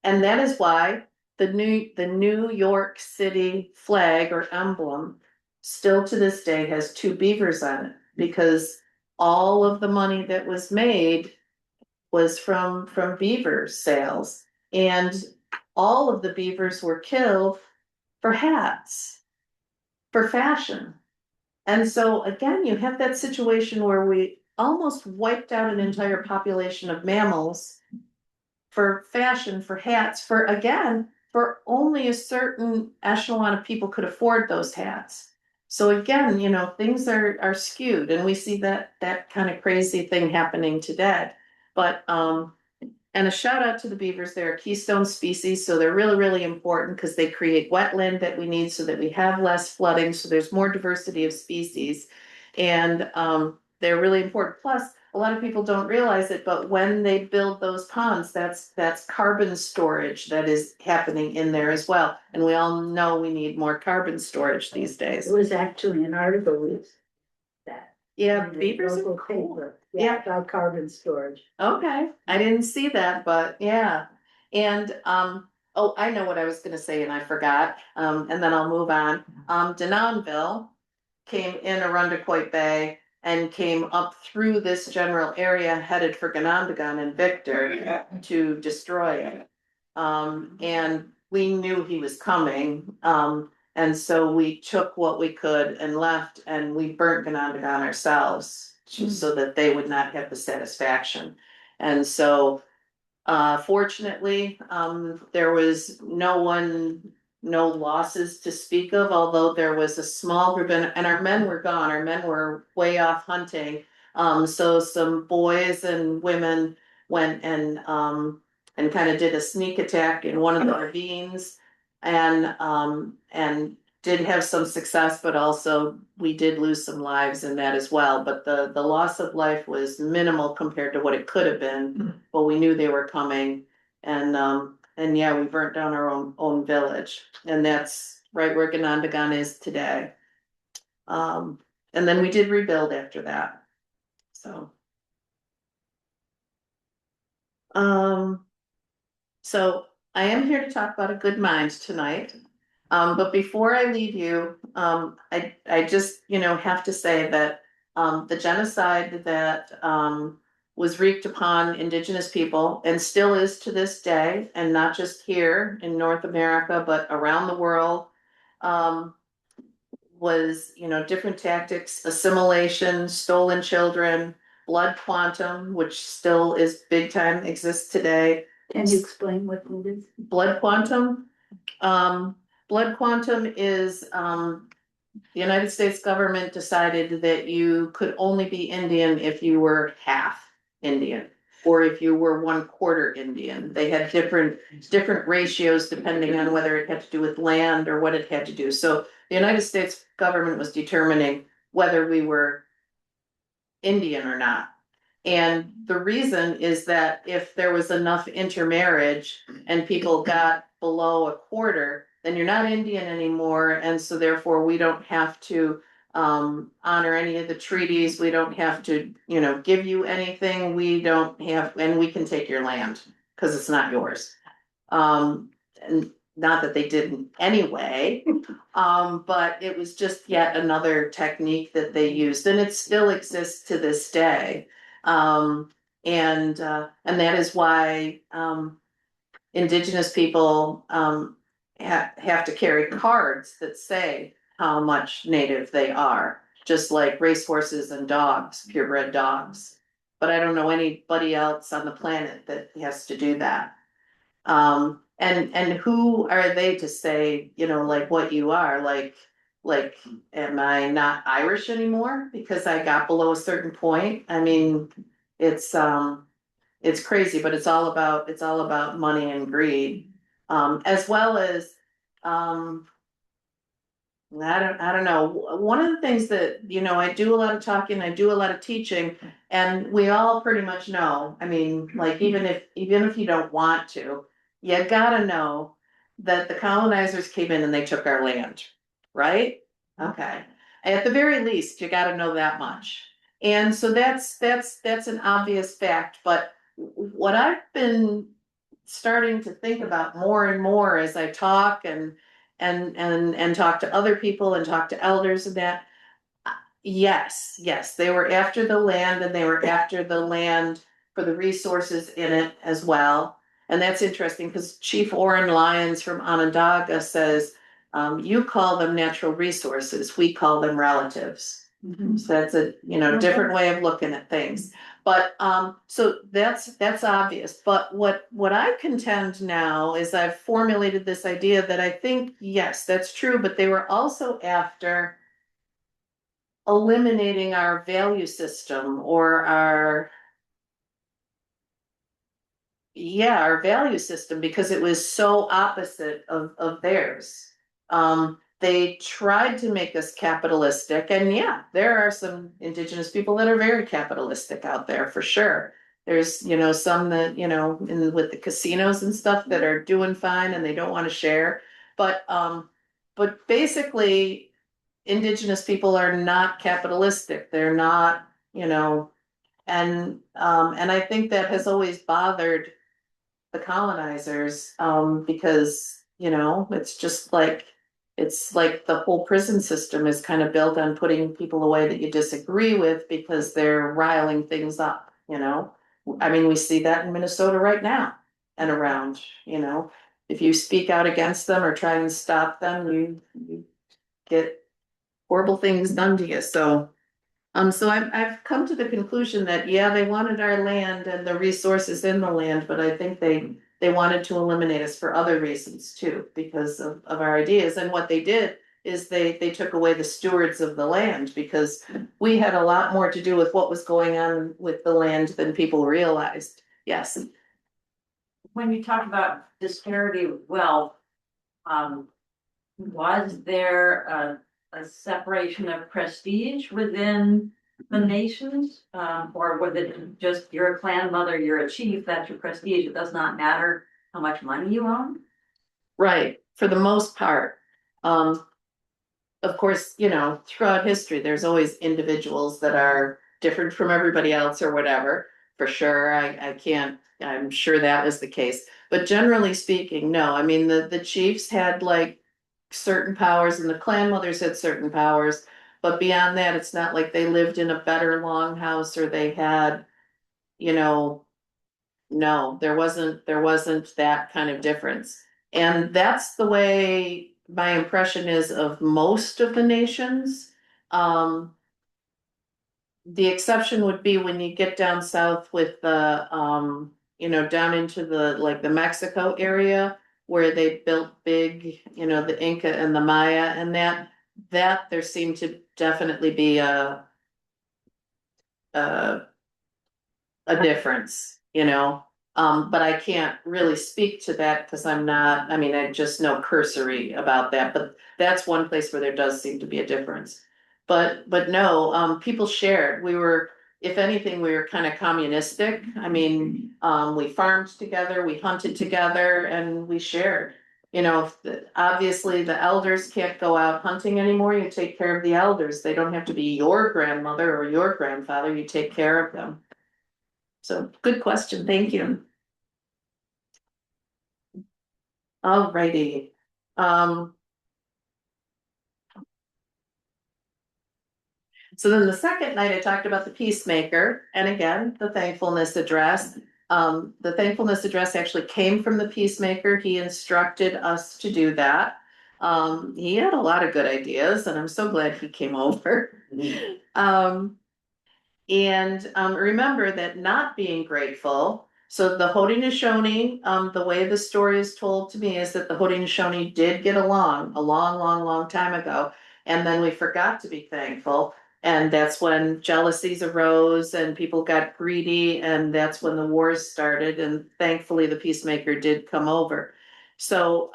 that is why the New York City flag or emblem still to this day has two beavers on it, because all of the money that was made was from beaver sales, and all of the beavers were killed for hats, for fashion. And so again, you have that situation where we almost wiped out an entire population of mammals for fashion, for hats, for only a certain echelon of people could afford those hats. So again, things are skewed, and we see that kind of crazy thing happening today. But and a shout out to the beavers. They're a keystone species, so they're really, really important because they create wetland that we need so that we have less flooding, so there's more diversity of species. And they're really important. Plus, a lot of people don't realize it, but when they build those ponds, that's carbon storage that is happening in there as well. And we all know we need more carbon storage these days. It was actually an article with that. Yeah, in the beavers are local cool. paper. Yeah. About carbon storage. Okay, I didn't see that, but yeah. And I know what I was gonna say and I forgot. And then I'll move on. Denonville came in Arundecoit Bay and came up through this general area, headed for Onondowaga and Victor to destroy it. And we knew he was coming. And so we took what we could and left, and we burnt Onondowaga ourselves so that they would not have the satisfaction. And so fortunately, there was no losses to speak of, although there was a small group, and our men were gone. Our men were way off hunting. So some boys and women went and kind of did a sneak attack in one of the ravines, and did have some success, but also we did lose some lives in that as well. But the loss of life was minimal compared to what it could have been, but we knew they were coming. And yeah, we burnt down our own village, and that's right where Onondowaga is today. And then we did rebuild after that. So. So I am here to talk about a good mind tonight. But before I leave you, I just, have to say that the genocide that was wreaked upon Indigenous people, and still is to this day, and not just here in North America, but around the world, was, different tactics: assimilation, stolen children, blood quantum, which still is big time, exists today. Can you explain what it is? Blood quantum. Blood quantum is the United States government decided that you could only be Indian if you were half Indian, or if you were 1/4 Indian. They had different ratios depending on whether it had to do with land or what it had to do. So the United States government was determining whether we were Indian or not. And the reason is that if there was enough intermarriage and people got below a quarter, then you're not Indian anymore, and so therefore we don't have to honor any of the treaties, we don't have to, give you anything, we don't have, and we can take your land, cause it's not yours. And not that they didn't anyway, but it was just yet another technique that they used, and it still exists to this day. And that is why, Indigenous people, have to carry cards that say how much native they are, just like racehorses and dogs, purebred dogs. But I don't know anybody else on the planet that has to do that. And who are they to say, like what you are, like, am I not Irish anymore because I got below a certain point? I mean, it's crazy, but it's all about money and greed. As well as, I don't know. One of the things that, I do a lot of talking, I do a lot of teaching, and we all pretty much know, I mean, like, even if you don't want to, you gotta know that the colonizers came in and they took our land, right? Okay. At the very least, you gotta know that much. And so that's an obvious fact, but what I've been starting to think about more and more as I talk and talk to other people and talk to elders and that, yes, they were after the land, and they were after the land for the resources in it as well. And that's interesting because Chief Orrin Lyons from Onondowaga says, you call them natural resources, we call them relatives. So that's a, different way of looking at things. But, so that's obvious. But what I contend now is I've formulated this idea that I think, yes, that's true, but they were also after eliminating our value system or our value system, because it was so opposite of theirs. They tried to make us capitalistic, and yeah, there are some Indigenous people that are very capitalistic out there for sure. There's, some that, with the casinos and stuff that are doing fine and they don't want to share. But basically, Indigenous people are not capitalistic. They're not, and I think that has always bothered the colonizers, because, it's like the whole prison system is kind of built on putting people away that you disagree with because they're riling things up, I mean, we see that in Minnesota right now and around, if you speak out against them or try and stop them, you get horrible things done to you. So I've come to the conclusion that, yeah, they wanted our land and the resources in the land, but I think they wanted to eliminate us for other reasons too, because of our ideas. And what they did is they took away the stewards of the land, because we had a lot more to do with what was going on with the land than people realized. Yes. When you talk about disparity of wealth, was there a separation of prestige within the nations? Or was it just you're a clan mother, you're a chief, that's your prestige, it does not matter how much money you own? Right, for the most part. Of course, throughout history, there's always individuals that are different from everybody else or whatever. For sure, I'm sure that was the case. But generally speaking, no. I mean, the chiefs had like certain powers and the clan mothers had certain powers. But beyond that, it's not like they lived in a better longhouse or they had, no, there wasn't that kind of difference. And that's the way my impression is of most of the nations. The exception would be when you get down south with the, down into the Mexico area where they built big, the Inca and the Maya, and that there seemed to definitely be a difference, but I can't really speak to that because I just know cursory about that, but that's one place where there does seem to be a difference. But no, people shared. We were if anything, we were kind of communistic. I mean, we farmed together, we hunted together, and we shared. You know, obviously the elders can't go out hunting anymore, you take care of the elders. They don't have to be your grandmother or your grandfather, you take care of them. So, good question, thank you. Alrighty. So then the second night I talked about the peacemaker, and again, the thankfulness address. The thankfulness address actually came from the peacemaker. He instructed us to do that. He had a lot of good ideas, and I'm so glad he came over. Remember that not being grateful. So the Haudenosaunee, the way the story is told to me is that the Haudenosaunee did get along a long, long, long time ago. And then we forgot to be thankful. And that's when jealousies arose and people got greedy, and that's when the wars started. And thankfully the peacemaker did come over. So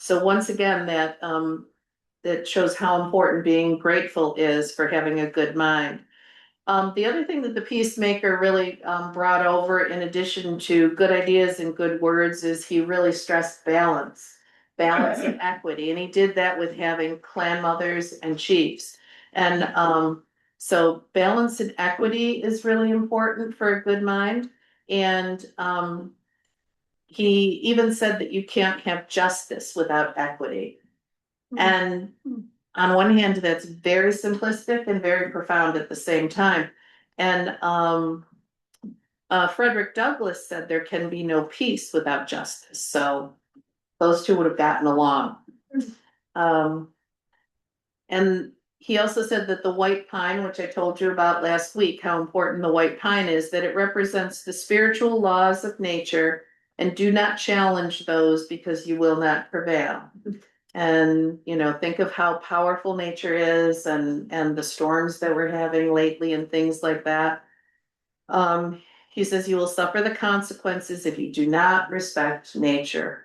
once again, that shows how important being grateful is for having a good mind. The other thing that the peacemaker really brought over, in addition to good ideas and good words, is he really stressed balance and equity. And he did that with having clan mothers and chiefs. And so balance and equity is really important for a good mind. And he even said that you can't have justice without equity. And on one hand, that's very simplistic and very profound at the same time. And Frederick Douglass said there can be no peace without justice. So those two would have gotten along. And he also said that the white pine, which I told you about last week, how important the white pine is, that it represents the spiritual laws of nature, and do not challenge those because you will not prevail. And, you know, think of how powerful nature is, and the storms that we're having lately and things like that. He says you will suffer the consequences if you do not respect nature.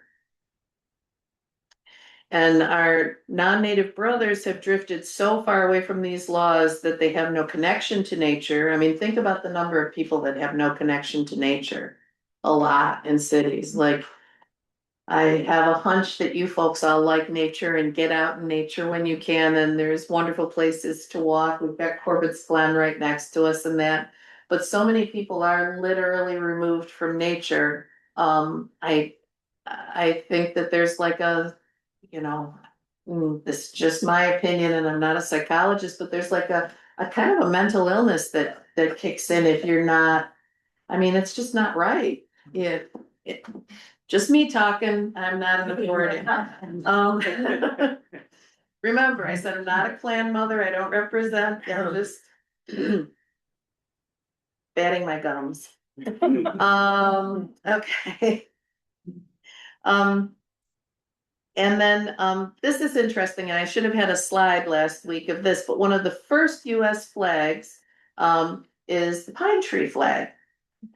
And our non-native brothers have drifted so far away from these laws that they have no connection to nature. I mean, think about the number of people that have no connection to nature. A lot in cities. Like, I have a hunch that you folks all like nature and get out in nature when you can, and there's wonderful places to walk. We've got Corbett's Glen right next to us and that, but so many people are literally removed from nature. I think that there's like a, you know, this is just my opinion and I'm not a psychologist, but there's like a kind of a mental illness that kicks in if you're not, I mean, it's just not right. Just me talking, I'm not an authority. Remember, I said I'm not a clan mother, I don't represent, I'm just batting my gums. Okay. And then this is interesting, and I should have had a slide last week of this, but one of the first US flags is the pine tree flag.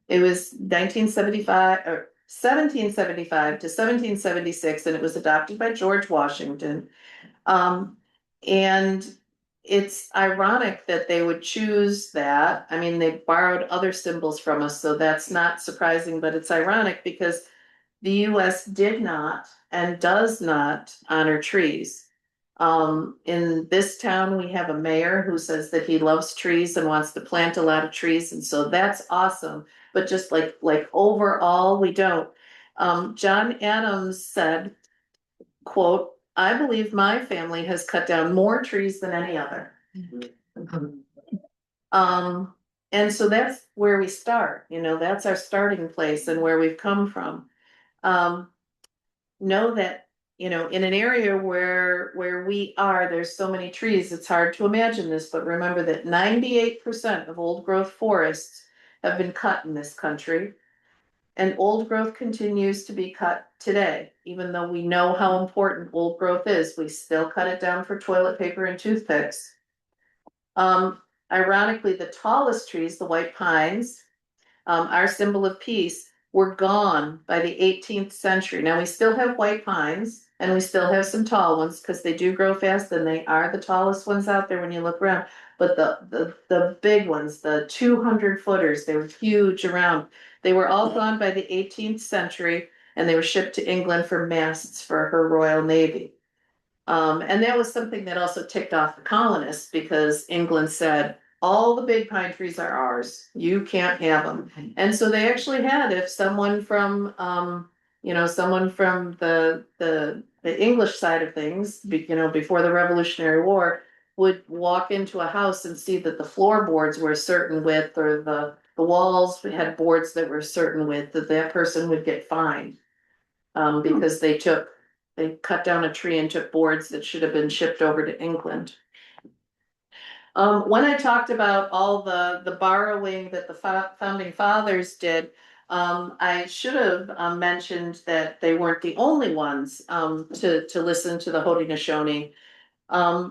It was 1975 or 1775 to 1776, and it was adopted by George Washington. And it's ironic that they would choose that. I mean, they borrowed other symbols from us, so that's not surprising, but it's ironic because the US did not and does not honor trees. In this town, we have a mayor who says that he loves trees and wants to plant a lot of trees, and so that's awesome. But just like overall, we don't. John Adams said, quote, "I believe my family has cut down more trees than any other." And so that's where we start, you know, that's our starting place and where we've come from. Know that, you know, in an area where we are, there's so many trees, it's hard to imagine this, but remember that 98% of old growth forests have been cut in this country. And old growth continues to be cut today, even though we know how important old growth is, we still cut it down for toilet paper and toothpicks. Ironically, the tallest trees, the white pines, our symbol of peace, were gone by the 18th century. Now we still have white pines, And we still have some tall ones, because they do grow fast, and they are the tallest ones out there when you look around. But the big ones, the 200 footers, they were huge around. They were all gone by the 18th century, and they were shipped to England for masts for her Royal Navy. And that was something that also ticked off the colonists, because England said, all the big pine trees are ours, you can't have them. And so they actually had, if someone from, someone from the English side of things, before the Revolutionary War, would walk into a house and see that the floorboards were a certain width, or the walls had boards that were a certain width, that person would get fined. Because they cut down a tree and took boards that should have been shipped over to England. When I talked about all the borrowing that the founding fathers did, I should have mentioned that they weren't the only ones to listen to the Haudenosaunee.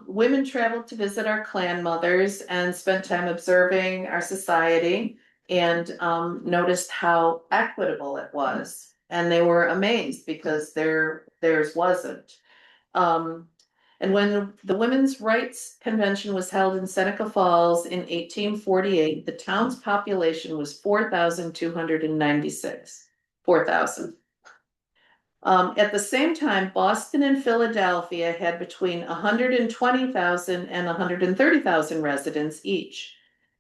Women traveled to visit our clan mothers and spent time observing our society, and noticed how equitable it was. And they were amazed, because theirs wasn't. And when the Women's Rights Convention was held in Seneca Falls in 1848, the town's population was 4,296. 4,000. At the same time, Boston and Philadelphia had between 120,000 and 130,000 residents each.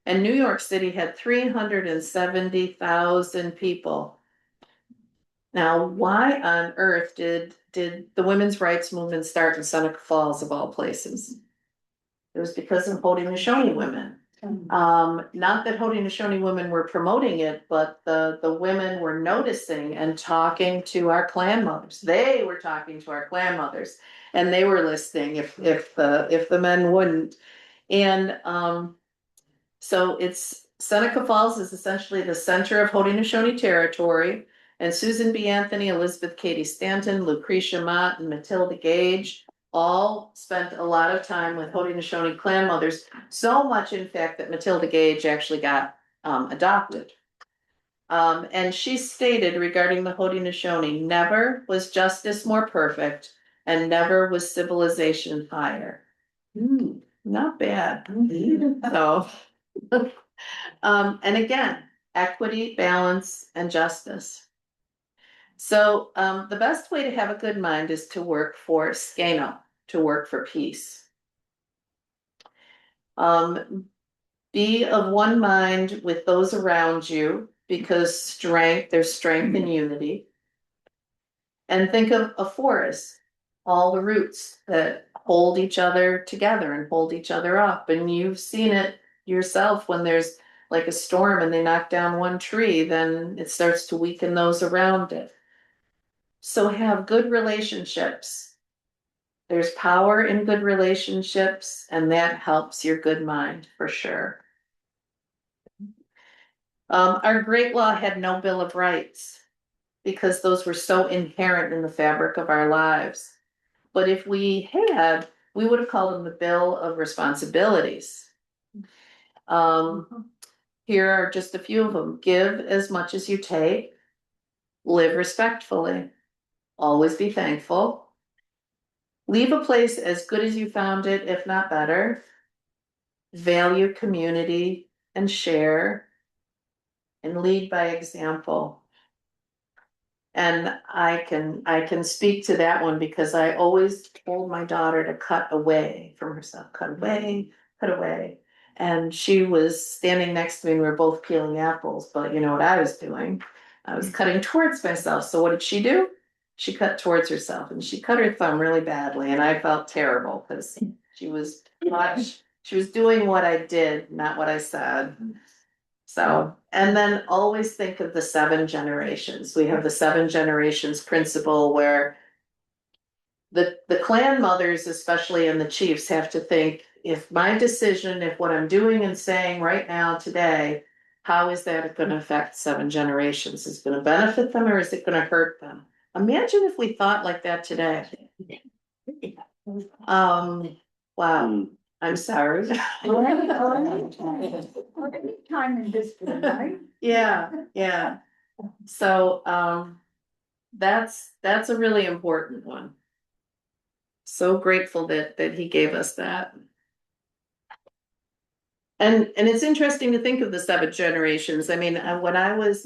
And New York City had 370,000 people. Now, why on earth did the women's rights movement start in Seneca Falls, of all places? It was because of Haudenosaunee women. Not that Haudenosaunee women were promoting it, but the women were noticing and talking to our clan mothers. They were talking to our clan mothers, and they were listening if the men wouldn't. And so Seneca Falls is essentially the center of Haudenosaunee territory. And Susan B. Anthony, Elizabeth Cady Stanton, Lucretia Mott, and Matilda Gage all spent a lot of time with Haudenosaunee clan mothers. So much, in fact, that Matilda Gage actually got adopted. And she stated regarding the Haudenosaunee, never was justice more perfect, and never was civilization higher. Not bad. So, and again, equity, balance, and justice. So the best way to have a good mind is to work for Skano, to work for peace. Be of one mind with those around you, because there's strength in unity. And think of a forest, all the roots that hold each other together and hold each other up. And you've seen it yourself when there's like a storm and they knock down one tree, then it starts to weaken those around it. So have good relationships. There's power in good relationships, and that helps your good mind for sure. Our great law had no Bill of Rights, because those were so inherent in the fabric of our lives. But if we had, we would have called them the Bill of Responsibilities. Here are just a few of them. Give as much as you take. Live respectfully. Always be thankful. Leave a place as good as you found it, if not better. Value community and share. And lead by example. And I can speak to that one, because I always told my daughter to cut away from herself. Cut away, cut away. And she was standing next to me and we were both peeling apples, but you know what I was doing? I was cutting towards myself. So what did she do? She cut towards herself, and she cut her thumb really badly, and I felt terrible, because she was doing what I did, not what I said. So, and then always think of the 7 generations. We have the 7 generations principle, where the clan mothers, especially, and the chiefs, have to think, if my decision, if what I'm doing and saying right now today, how is that going to affect 7 generations? Is it going to benefit them, or is it going to hurt them? Imagine if we thought like that today. Wow. I'm sorry. Time in history, right? Yeah. So that's a really important one. So grateful that he gave us that. And it's interesting to think of the 7 generations. I mean, when I was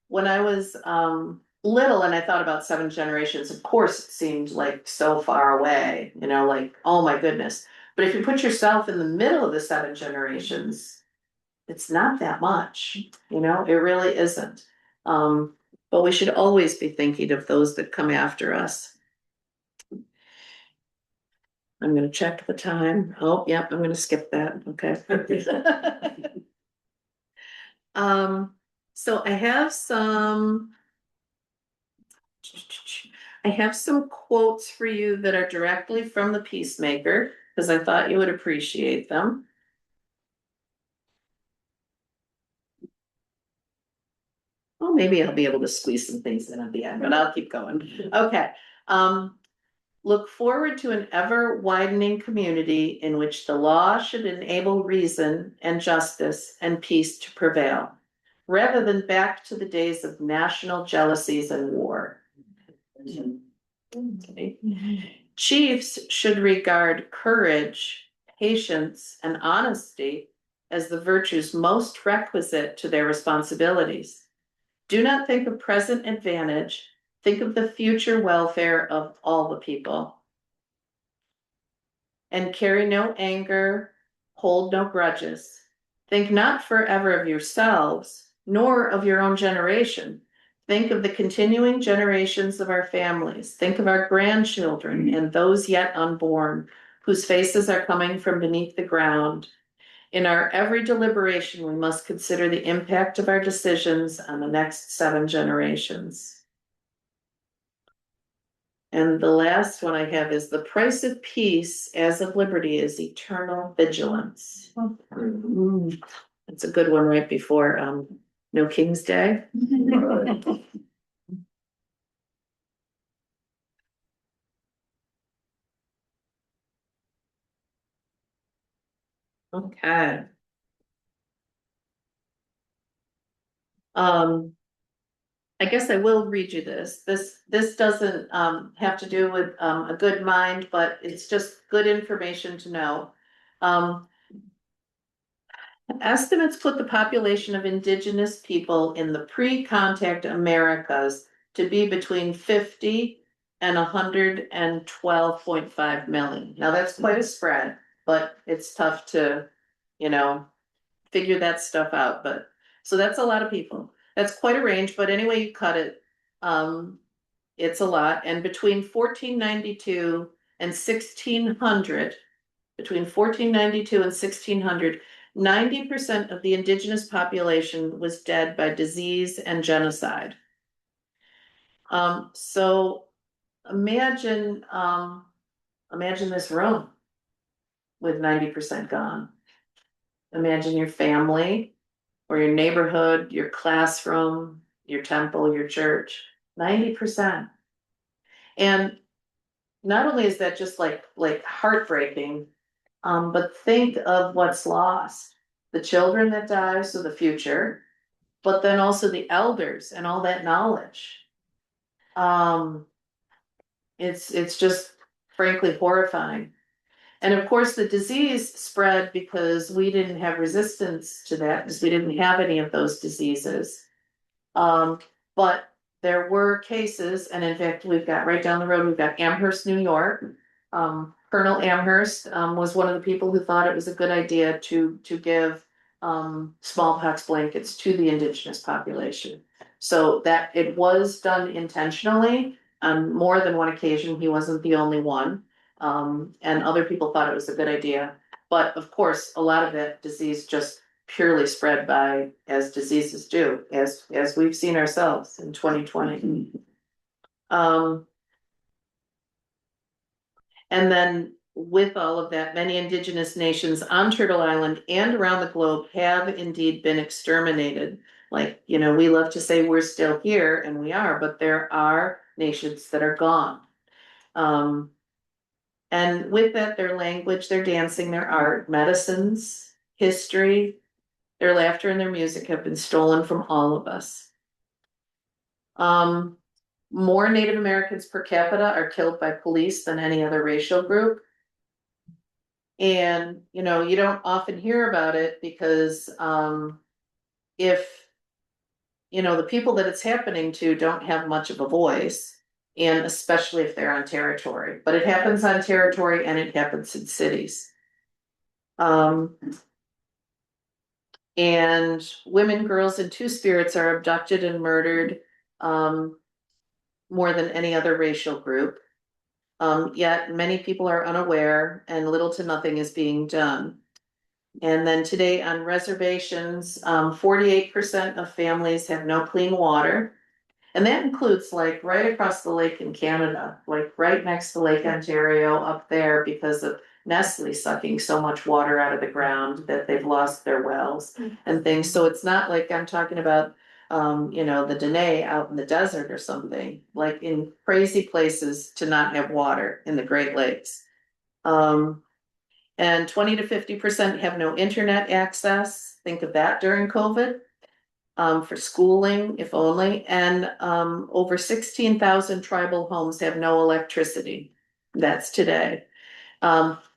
little and I thought about 7 generations, of course it seemed like so far away, you know, like, oh my goodness. But if you put yourself in the middle of the 7 generations, it's not that much, you know, it really isn't. But we should always be thinking of those that come after us. I'm gonna check the time. Oh, yep, I'm gonna skip that, okay. So I have some quotes for you that are directly from the Peacemaker, because I thought you would appreciate them. Oh, maybe I'll be able to squeeze some things in at the end, but I'll keep going. Okay. Look forward to an ever widening community in which the law should enable reason and justice and peace to prevail, rather than back to the days of national jealousies and war. Okay. Chiefs should regard courage, patience, and honesty as the virtues most requisite to their responsibilities. Do not think of present advantage, think of the future welfare of all the people. And carry no anger, hold no grudges. Think not forever of yourselves, nor of your own generation. Think of the continuing generations of our families. Think of our grandchildren and those yet unborn, whose faces are coming from beneath the ground. In our every deliberation, we must consider the impact of our decisions on the next 7 generations. And the last one I have is the price of peace as of liberty is eternal vigilance. That's a good one right before No King's Day. Okay. I guess I will read you this. This doesn't have to do with a good mind, but it's just good information to know. Estimates put the population of indigenous people in the pre-contact Americas to be between 50 and 112.5 million. Now that's quite a spread, but it's tough to, you know, figure that stuff out. But so that's a lot of people. That's quite a range, but anyway you cut it, it's a lot. And between 1492 and 1600, between 1492 and 1600, 90% of the indigenous population was dead by disease and genocide. So imagine this room with 90% gone. Imagine your family or your neighborhood, your classroom, your temple, your church, 90%. And not only is that just like heartbreaking, but think of what's lost. The children that die, so the future, but then also the elders and all that knowledge. It's just frankly horrifying. And of course, the disease spread because we didn't have resistance to that, because we didn't have any of those diseases. But there were cases, and in fact, we've got right down the road, we've got Amherst, New York. Colonel Amherst was one of the people who thought it was a good idea to give smallpox blankets to the indigenous population. So that it was done intentionally on more than one occasion. He wasn't the only one. And other people thought it was a good idea. But of course, a lot of that disease just purely spread by, as diseases do, as we've seen ourselves in 2020. And then with all of that, many indigenous nations on Turtle Island and around the globe have indeed been exterminated. Like, you know, we love to say we're still here, and we are, but there are nations that are gone. And with that, their language, their dancing, their art, medicines, history, their laughter and their music have been stolen from all of us. more Native Americans per capita are killed by police than any other racial group. And, you know, you don't often hear about it because, if, you know, the people that it's happening to don't have much of a voice, and especially if they're on territory, but it happens on territory and it happens in cities. And women, girls, and two-spirits are abducted and murdered, more than any other racial group. Yet many people are unaware and little to nothing is being done. And then today on reservations, 48% of families have no clean water. And that includes like right across the lake in Canada, like right next to Lake Ontario up there because of Nestle sucking so much water out of the ground that they've lost their wells and things. So it's not like I'm talking about, you know, the Dene out in the desert or something, like in crazy places to not have water in the Great Lakes. And 20 to 50% have no internet access. Think of that during COVID. For schooling, if only, and over 16,000 tribal homes have no electricity. That's today.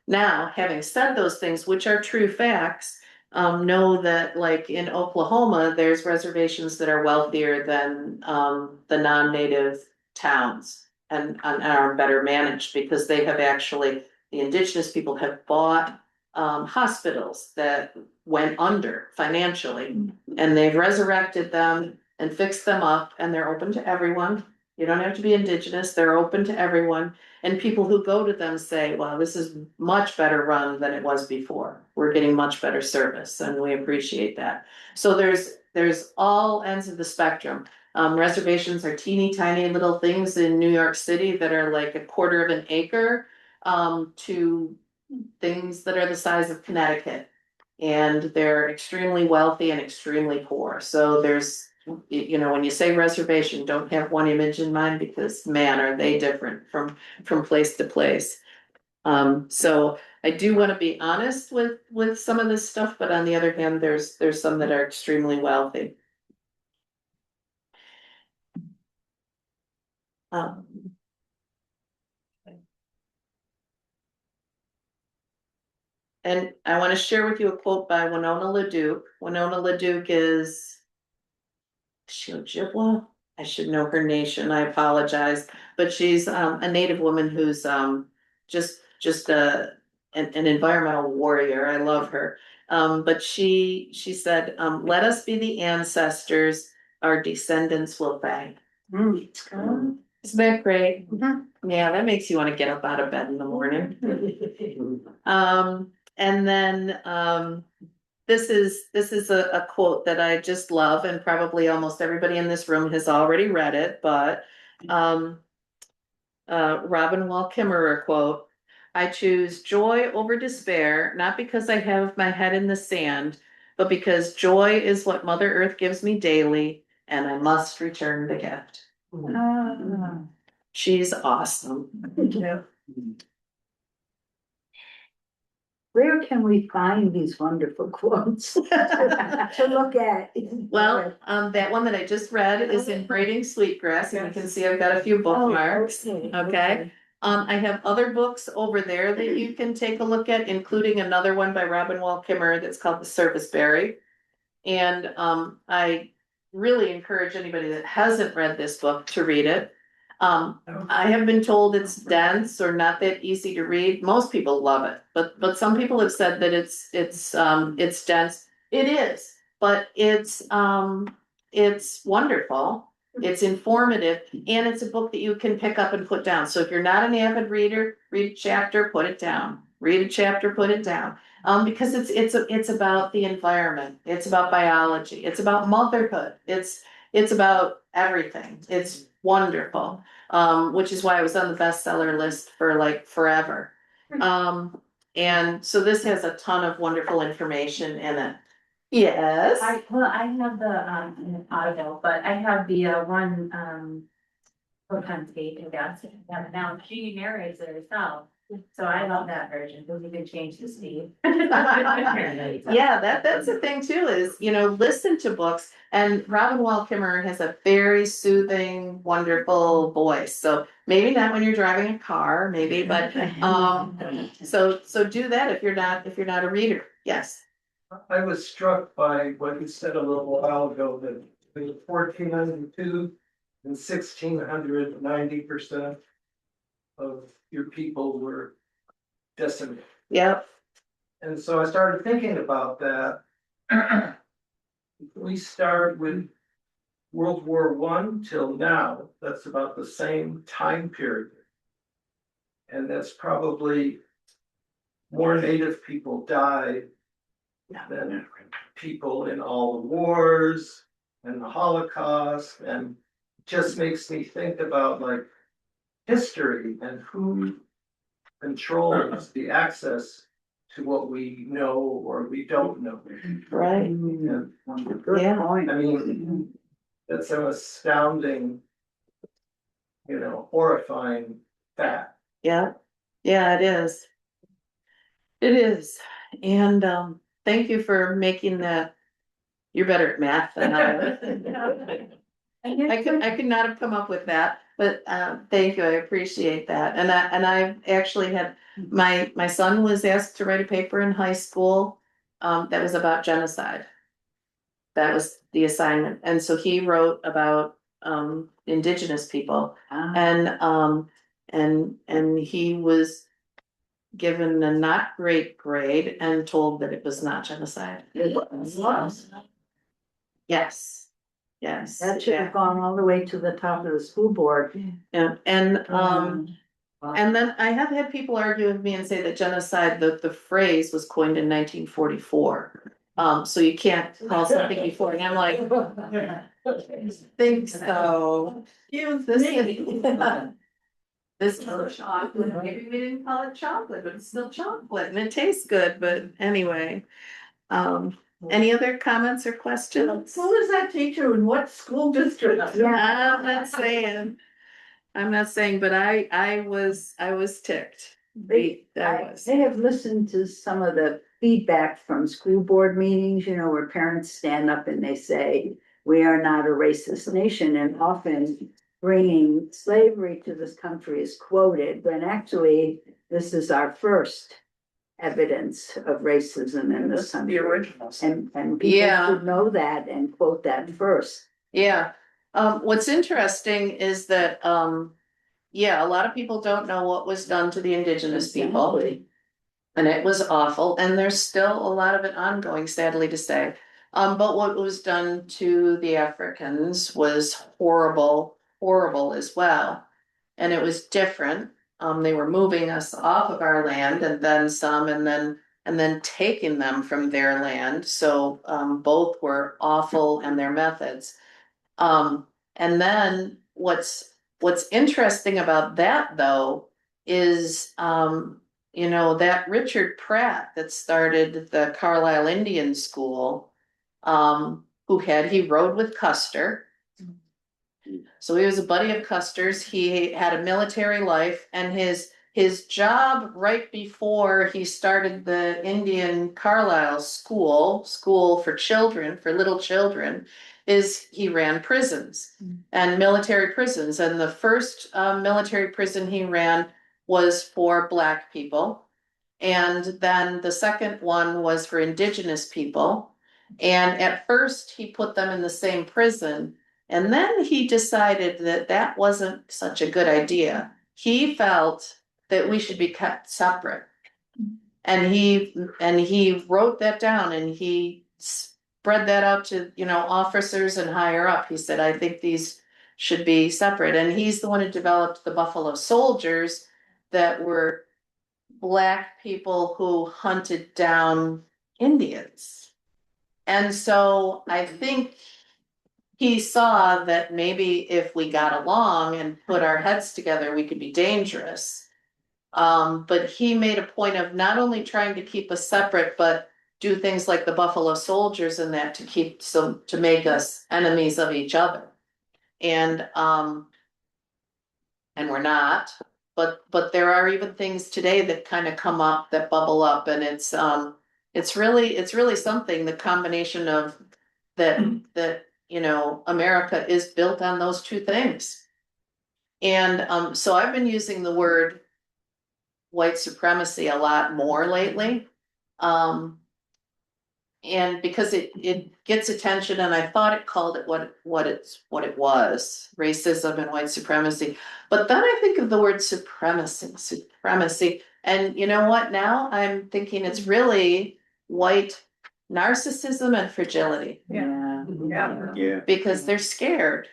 Now, having said those things, which are true facts, know that like in Oklahoma, there's reservations that are wealthier than the non-native towns and are better managed because they have actually, the indigenous people have bought hospitals that went under financially, and they've resurrected them and fixed them up, and they're open to everyone. You don't have to be indigenous, they're open to everyone. And people who go to them say, well, this is much better run than it was before. We're getting much better service and we appreciate that. So there's all ends of the spectrum. Reservations are teeny tiny little things in New York City that are like a quarter of an acre, to things that are the size of Connecticut. And they're extremely wealthy and extremely poor. So there's, you know, when you say reservation, don't have one image in mind because man, are they different from place to place. So I do want to be honest with some of this stuff, but on the other hand, there's some that are extremely wealthy. And I want to share with you a quote by Winona LaDuke. Winona LaDuke is she Ojibwa? I should know her nation. I apologize, but she's a Native woman who's just an environmental warrior. I love her. But she said, "Let us be the ancestors our descendants will thank." Isn't that great? Yeah, that makes you want to get up out of bed in the morning. And then this is a quote that I just love, and probably almost everybody in this room has already read it, but Robin Wall Kimmerer quote: "I choose joy over despair, not because I have my head in the sand, but because joy is what Mother Earth gives me daily, and I must return the gift." She's awesome. Yeah. Where can we find these wonderful quotes to look at? Well, that one that I just read is in Braiding Sweetgrass, and you can see I've got a few bookmarks. Okay. I have other books over there that you can take a look at, including another one by Robin Wall Kimmerer that's called The Serviceberry. And I really encourage anybody that hasn't read this book to read it. I have been told it's dense or not that easy to read. Most people love it, but some people have said that it's dense. It is, but it's wonderful. It's informative, and it's a book that you can pick up and put down. So if you're not an avid reader, read a chapter, put it down. Read a chapter, put it down. Because it's about the environment. It's about biology. It's about motherhood. It's about everything. It's wonderful. Which is why I was on the bestseller list for like forever. And so this has a ton of wonderful information in it. Yes. I have the Audible, but I have the one potentate and that's, now she narrates it herself. So I love that version, because you can change the speed. Yeah, that's the thing too, is, listen to books, and Robin Wall Kimmerer has a very soothing, wonderful voice, so maybe not when you're driving a car, maybe, but, so do that if you're not a reader, yes. I was struck by what you said a little while ago, that between 1492 and 1600, 90% of your people were decimated. Yep. And so I started thinking about that. We start with World War I till now, that's about the same time period. And that's probably more Native people died than people in all the wars and the Holocaust, and just makes me think about like history and who controls the access to what we know or we don't know. Right. And, Yeah. point. I mean, that's an astounding, horrifying fact. Yeah, it is. It is, and, thank you for making that, you're better at math than I am. I could not have come up with that, but, thank you, I appreciate that, and I've actually had, my son was asked to write a paper in high school, that was about genocide. That was the assignment, and so he wrote about, indigenous people, and he was given a not great grade and told that it was not genocide. Yes. That should have gone all the way to the top of the school board. Yeah, and then I have had people argue with me and say that genocide, the phrase was coined in 1944. So you can't call something before, and I'm like, think so. Use this. This is chocolate, maybe we didn't call it chocolate, but it's still chocolate and it tastes good, but anyway. Any other comments or questions? Who is that teacher in what school district? I'm not saying, but I was ticked. They have listened to some of the feedback from school board meetings, where parents stand up and they say, we are not a racist nation, and often bringing slavery to this country is quoted, when actually this is our first evidence of racism in this country. And people should know that and quote that first. Yeah. What's interesting is that, a lot of people don't know what was done to the indigenous people. And it was awful, and there's still a lot of it ongoing, sadly to say. But what was done to the Africans was horrible as well. And it was different. They were moving us off of our land and then some, and then taking them from their land. So both were awful in their methods. And then what's interesting about that though is that Richard Pratt that started the Carlisle Indian School, he rode with Custer. So he was a buddy of Custer's. He had a military life, and his job right before he started the Indian Carlisle school for children, for little children, is he ran prisons and military prisons. And the first military prison he ran was for Black people. And then the second one was for indigenous people. And at first he put them in the same prison. And then he decided that that wasn't such a good idea. He felt that we should be kept separate. And he wrote that down, and he spread that out to, officers and higher up. He said, I think these should be separate. And he's the one who developed the Buffalo Soldiers, that were Black people who hunted down Indians. And so I think he saw that maybe if we got along and put our heads together, we could be dangerous. But he made a point of not only trying to keep us separate, but do things like the Buffalo Soldiers and that to make us enemies of each other. And and we're not. But there are even things today that kind of come up, that bubble up, and it's really something, the combination of that, you know, America is built on those two things. And so I've been using the word white supremacy a lot more lately. And because it gets attention, and I thought it called it what it was, racism and white supremacy. But then I think of the word supremacy, and you know what? Now I'm thinking it's really white narcissism and fragility. Yeah. Because they're scared.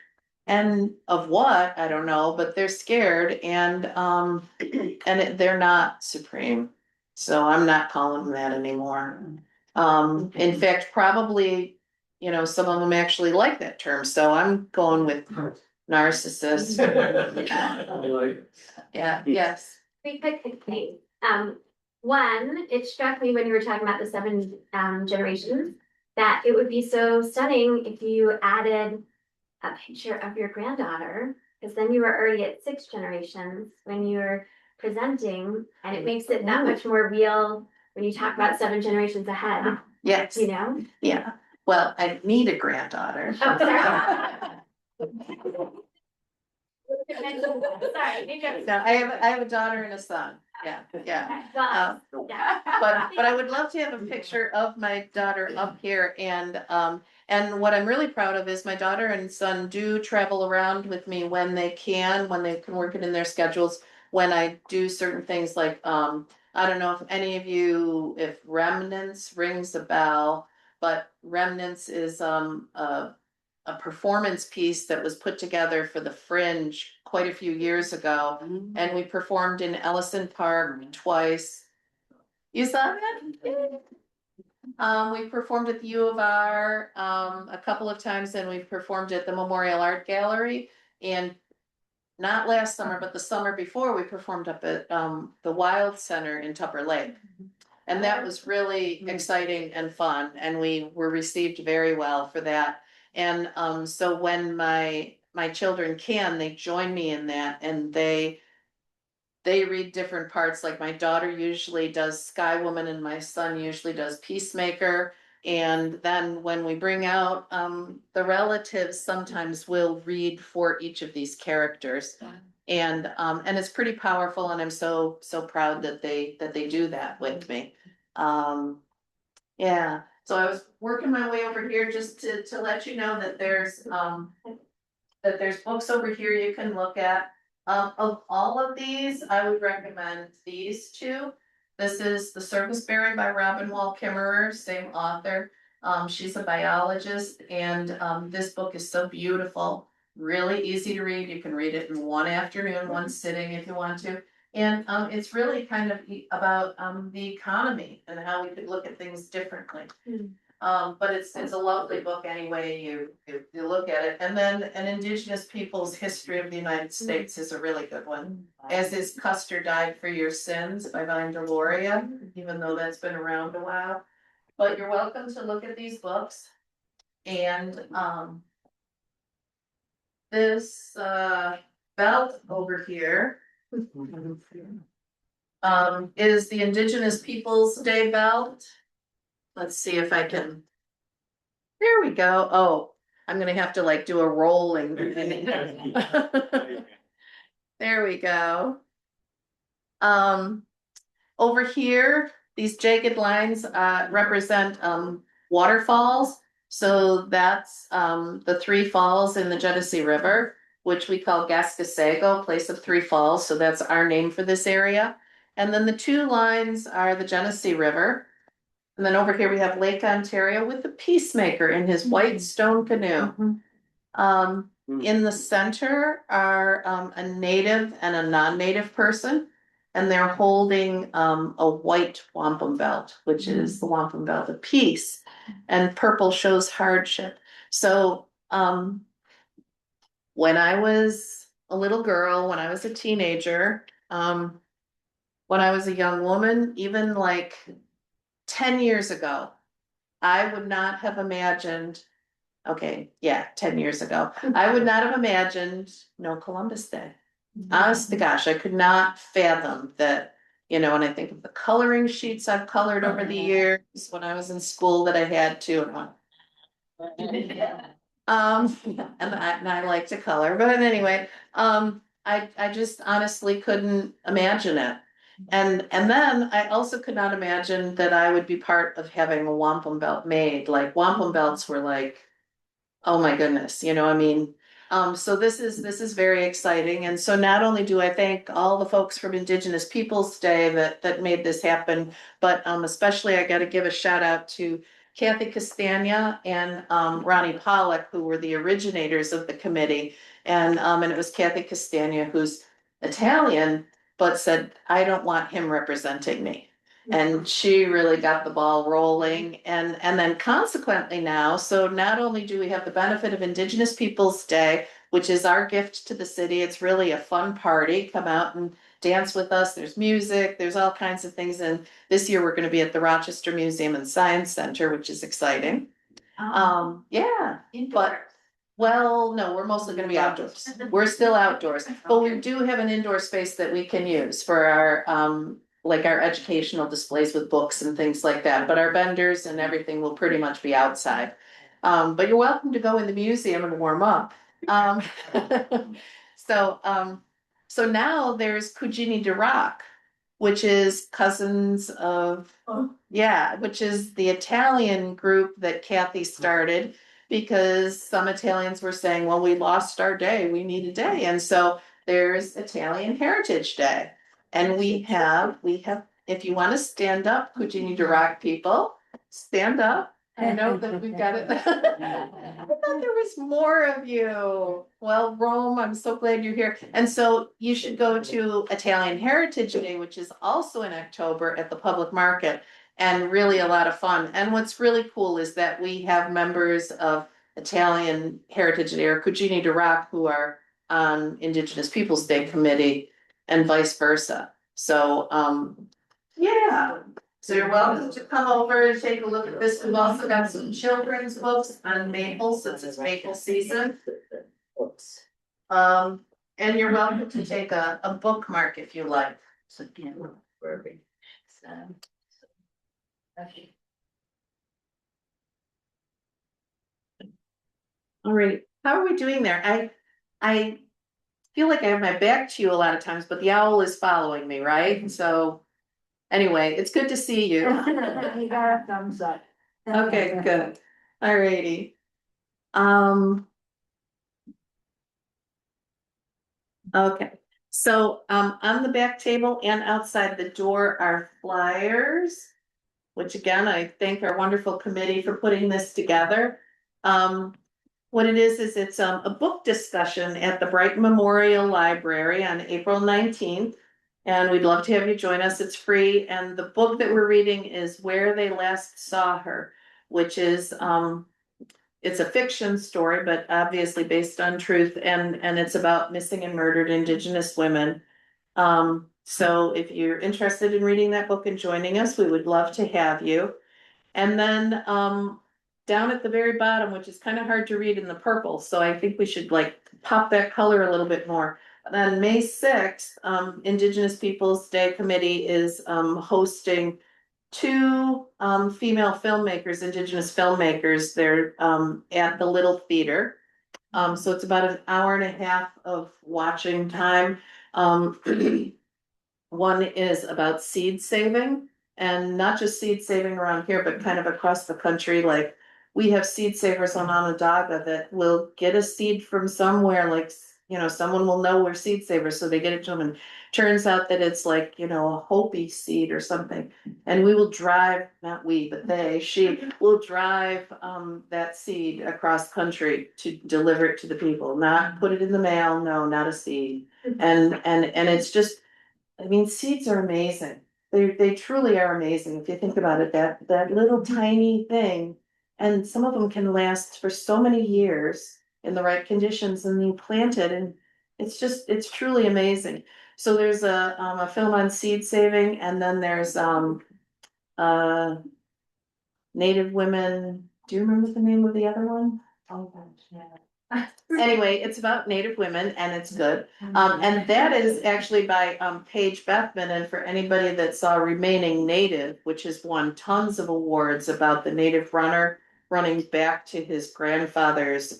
And of what, I don't know, but they're scared, and they're not supreme. So I'm not calling them that anymore. In fact, probably, you know, some of them actually like that term, so I'm going with narcissist. Yeah, yes. Three quick things. One, it struck me when you were talking about the seven generations, that it would be so stunning if you added a picture of your granddaughter, because then you were already at 6 generations when you were presenting, and it makes it that much more real when you talk about 7 generations ahead. Yes. You know? Yeah. Well, I need a granddaughter. Oh, sorry. Sorry. No, I have a daughter and a son. Yeah. But I would love to have a picture of my daughter up here, and what I'm really proud of is my daughter and son do travel around with me when they can work it in their schedules, when I do certain things like, I don't know if any of you, if Remnants rings a bell, but Remnants is, a performance piece that was put together for the Fringe quite a few years ago. And we performed in Ellison Park twice. You saw that? We performed at the U of R a couple of times, and we've performed at the Memorial Art Gallery. And not last summer, but the summer before, we performed up at the Wild Center in Tupper Lake. And that was really exciting and fun, and we were received very well for that. And so when my children can, they join me in that, and they read different parts. Like my daughter usually does Skywoman, and my son usually does Peacemaker. And then when we bring out the relatives, sometimes we'll read for each of these characters. And it's pretty powerful, and I'm so proud that they do that with me. Yeah, so I was working my way over here just to let you know that there's books over here you can look at. Of all of these, I would recommend these two. This is The Service Berry by Robin Wall Kimmerer, same author. She's a biologist, and this book is so beautiful, really easy to read. You can read it in one afternoon, one sitting if you want to. And it's really kind of about the economy and how we could look at things differently. But it's a lovely book anyway you look at it. And then An Indigenous People's History of the United States is a really good one, as is Custer Died for Your Sins by Vine Deloria, even though that's been around a while. But you're welcome to look at these books. And this belt over here is the Indigenous Peoples Day belt. Let's see if I can. There we go. Oh, I'm gonna have to like do a rolling. There we go. Over here, these jagged lines represent waterfalls. So that's the 3 falls in the Genesee River, which we call Gaskasego, Place of 3 Falls. So that's our name for this area. And then the 2 lines are the Genesee River. And then over here we have Lake Ontario with the Peacemaker in his white stone canoe. In the center are a native and a non-native person, and they're holding a white wampum belt, which is the wampum belt of peace, and purple shows hardship. So when I was a little girl, when I was a teenager, when I was a young woman, even like 10 years ago, I would not have imagined, 10 years ago, I would not have imagined no Columbus Day. honest to gosh, I could not fathom that, you know, and I think of the coloring sheets I've colored over the years when I was in school that I had to. And I like to color, but anyway, I just honestly couldn't imagine it. And then I also could not imagine that I would be part of having a wampum belt made, like wampum belts were like, oh my goodness, you know, I mean, so this is very exciting. And so not only do I thank all the folks from Indigenous Peoples Day that made this happen, but especially I got to give a shout out to Kathy Castagna and Ronnie Pollock, who were the originators of the committee. And it was Kathy Castagna, who's Italian, but said, I don't want him representing me. And she really got the ball rolling, and then consequently now, so not only do we have the benefit of Indigenous Peoples Day, which is our gift to the city, it's really a fun party, come out and dance with us, there's music, there's all kinds of things, and this year we're gonna be at the Rochester Museum and Science Center, which is exciting. Yeah, but, well, no, we're mostly gonna be outdoors, we're still outdoors, but we do have an indoor space that we can use for our, like our educational displays with books and things like that, but our vendors and everything will pretty much be outside. But you're welcome to go in the museum and warm up. Um, so, so now there's Kujini de Rock, which is cousins of, yeah, which is the Italian group that Kathy started. Because some Italians were saying, well, we lost our day, we need a day, and so there's Italian Heritage Day. And we have, if you want to stand up, Kujini de Rock people, stand up. I know that we've got it. I thought there was more of you. Well, Rome, I'm so glad you're here. And so you should go to Italian Heritage Day, which is also in October at the public market, and really a lot of fun. And what's really cool is that we have members of Italian Heritage Day or Kujini de Rock who are on Indigenous Peoples Day Committee and vice versa. So, yeah. So you're welcome to come over and take a look at this. We've also got some children's books on maple, since it's maple season. And you're welcome to take a bookmark if you like. So again, all right, how are we doing there? I feel like I have my back to you a lot of times, but the owl is following me, right? So anyway, it's good to see you. You got a thumbs up. Okay, good. All righty. Okay, so on the back table and outside the door are flyers, which again, I thank our wonderful committee for putting this together. What it is it's a book discussion at the Brighton Memorial Library on April 19th. And we'd love to have you join us. It's free. And the book that we're reading is Where They Last Saw Her, which is it's a fiction story, but obviously based on truth, and it's about missing and murdered Indigenous women. So if you're interested in reading that book and joining us, we would love to have you. And then down at the very bottom, which is kind of hard to read in the purple, so I think we should like pop that color a little bit more. Then May 6th, Indigenous Peoples Day Committee is hosting two female filmmakers, Indigenous filmmakers. They're at the Little Theater. So it's about an hour and a half of watching time. One is about seed saving, and not just seed saving around here, but kind of across the country. Like we have seed savers on Onondowaga that will get a seed from somewhere, like, you know, someone will know we're seed savers, so they get it to them, and turns out that it's like, you know, a Hopi seed or something. And we will drive, not we, but she will drive that seed across country to deliver it to the people, not put it in the mail, no, not a seed. And it's just, I mean, seeds are amazing. They truly are amazing. If you think about it, that little tiny thing, and some of them can last for so many years in the right conditions, and you plant it, and it's truly amazing. So there's a film on seed saving, and then there's Native women. Do you remember the name of the other one? Oh, gosh, yeah. Anyway, it's about Native women and it's good. And that is actually by Paige Bethman, and for anybody that saw Remaining Native, which has won tons of awards about the Native runner running back to his grandfather's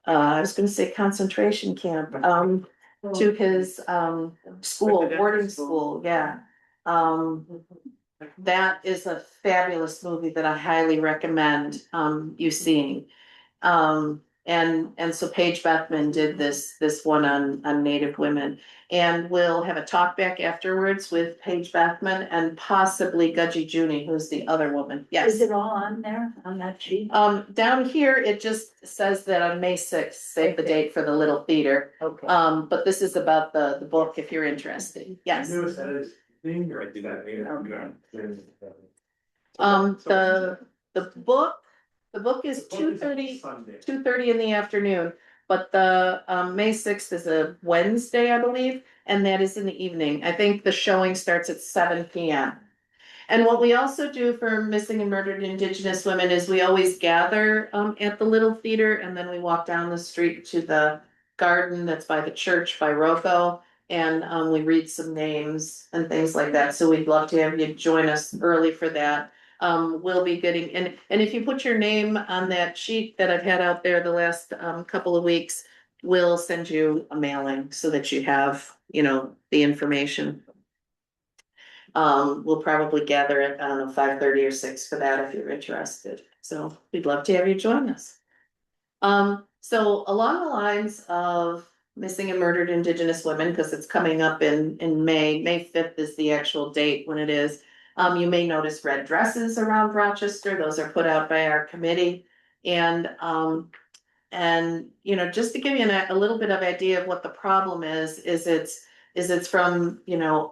I was gonna say concentration camp, to his school, boarding school, yeah. That is a fabulous movie that I highly recommend you seeing. And so Paige Bethman did this one on Native women. And we'll have a talk back afterwards with Paige Bethman and possibly Gudgy Junie, who's the other woman. Yes. Is it all on there, on that sheet? Down here, it just says that on May sixth, save the date for the Little Theater. Okay. But this is about the book if you're interested. Yes. The book is 2:30 in the afternoon, but the May sixth is a Wednesday, I believe, and that is in the evening. I think the showing starts at 7 p.m. And what we also do for missing and murdered Indigenous women is we always gather at the Little Theater, and then we walk down the street to the garden that's by the church by Rocco, and we read some names and things like that. So we'd love to have you join us early for that. We'll be getting, and if you put your name on that sheet that I've had out there the last couple of weeks, we'll send you a mailing so that you have, the information. We'll probably gather it, I don't know, 5:30 or 6 for that if you're interested. So we'd love to have you join us. So along the lines of missing and murdered Indigenous women, because it's coming up in May 5th is the actual date when it is. You may notice red dresses around Rochester. Those are put out by our committee. And just to give you a little bit of idea of what the problem is it's from,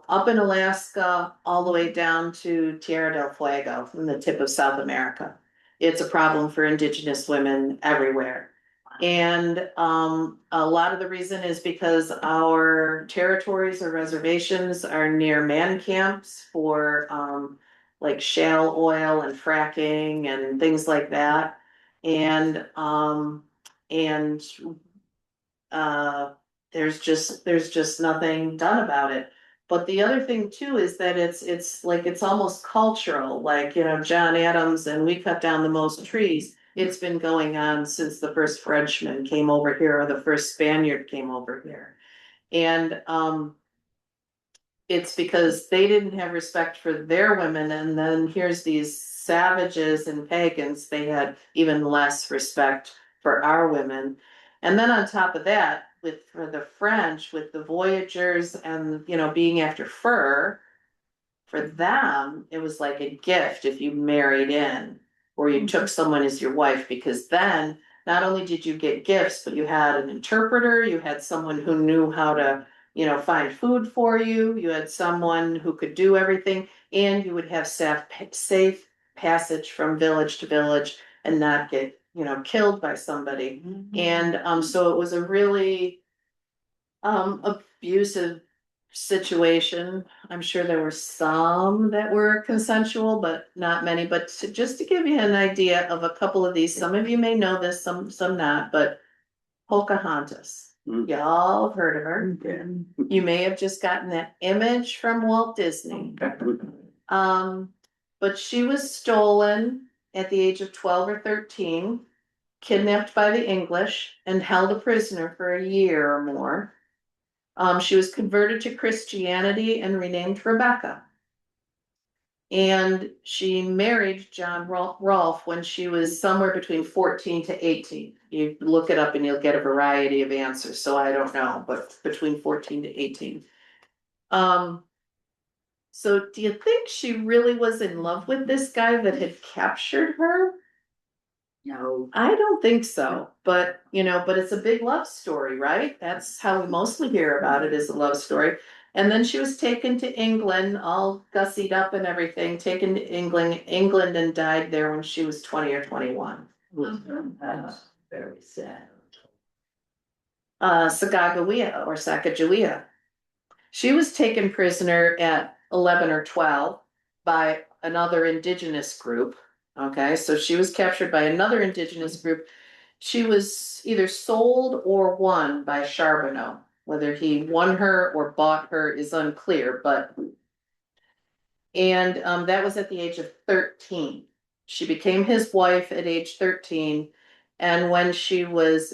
up in Alaska all the way down to Tierra del Fuego from the tip of South America. It's a problem for Indigenous women everywhere. And a lot of the reason is because our territories or reservations are near man camps for like shale oil and fracking and things like that. And there's just nothing done about it. But the other thing too is that it's almost cultural, like, John Adams and we cut down the most trees. It's been going on since the first Frenchman came over here or the first Spaniard came over here. And it's because they didn't have respect for their women, and then here's these savages and pagans, they had even less respect for our women. And then on top of that, for the French, with the voyageurs and, being after fur, for them, it was like a gift if you married in or you took someone as your wife, because then not only did you get gifts, but you had an interpreter, you had someone who knew how to, find food for you, you had someone who could do everything, and you would have safe passage from village to village and not get, killed by somebody. And so it was a really abusive situation. I'm sure there were some that were consensual, but not many. But just to give you an idea of a couple of these, some of you may know this, some not, but Pocahontas. Y'all have heard of her. You may have just gotten that image from Walt Disney. But she was stolen at the age of 12 or 13, kidnapped by the English and held a prisoner for a year or more. She was converted to Christianity and renamed Rebecca. And she married John Rolfe when she was somewhere between 14 to 18. You look it up and you'll get a variety of answers, so I don't know, but between 14 to 18. So do you think she really was in love with this guy that had captured her? No, I don't think so, but it's a big love story, right? That's how we mostly hear about it, is a love story. And then she was taken to England, all gussied up and everything, taken to England and died there when she was 20 or 21. That's very sad. Sacagawea or Sacagawea. She was taken prisoner at 11 or 12 by another Indigenous group. Okay, so she was captured by another Indigenous group. she was either sold or won by Charbonneau. Whether he won her or bought her is unclear, but. And that was at the age of 13. She became his wife at age 13. And when she was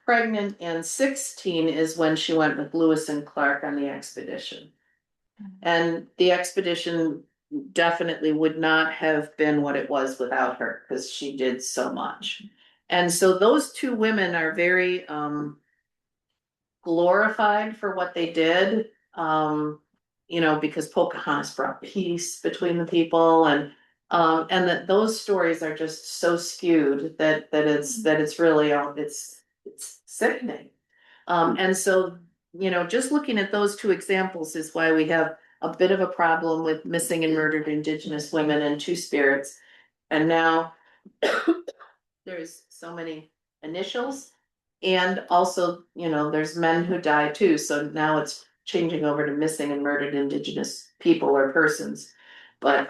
pregnant and 16 is when she went with Lewis and Clark on the expedition. And the expedition definitely would not have been what it was without her, because she did so much. And so those two women are very glorified for what they did. You know, because Pocahontas brought peace between the people, and that those stories are just so skewed that it's really it's sickening. And so, you know, just looking at those two examples is why we have a bit of a problem with missing and murdered Indigenous women and Two Spirits. And now there's so many initials, and also, you know, there's men who die too. So now it's changing over to missing and murdered Indigenous people or persons. But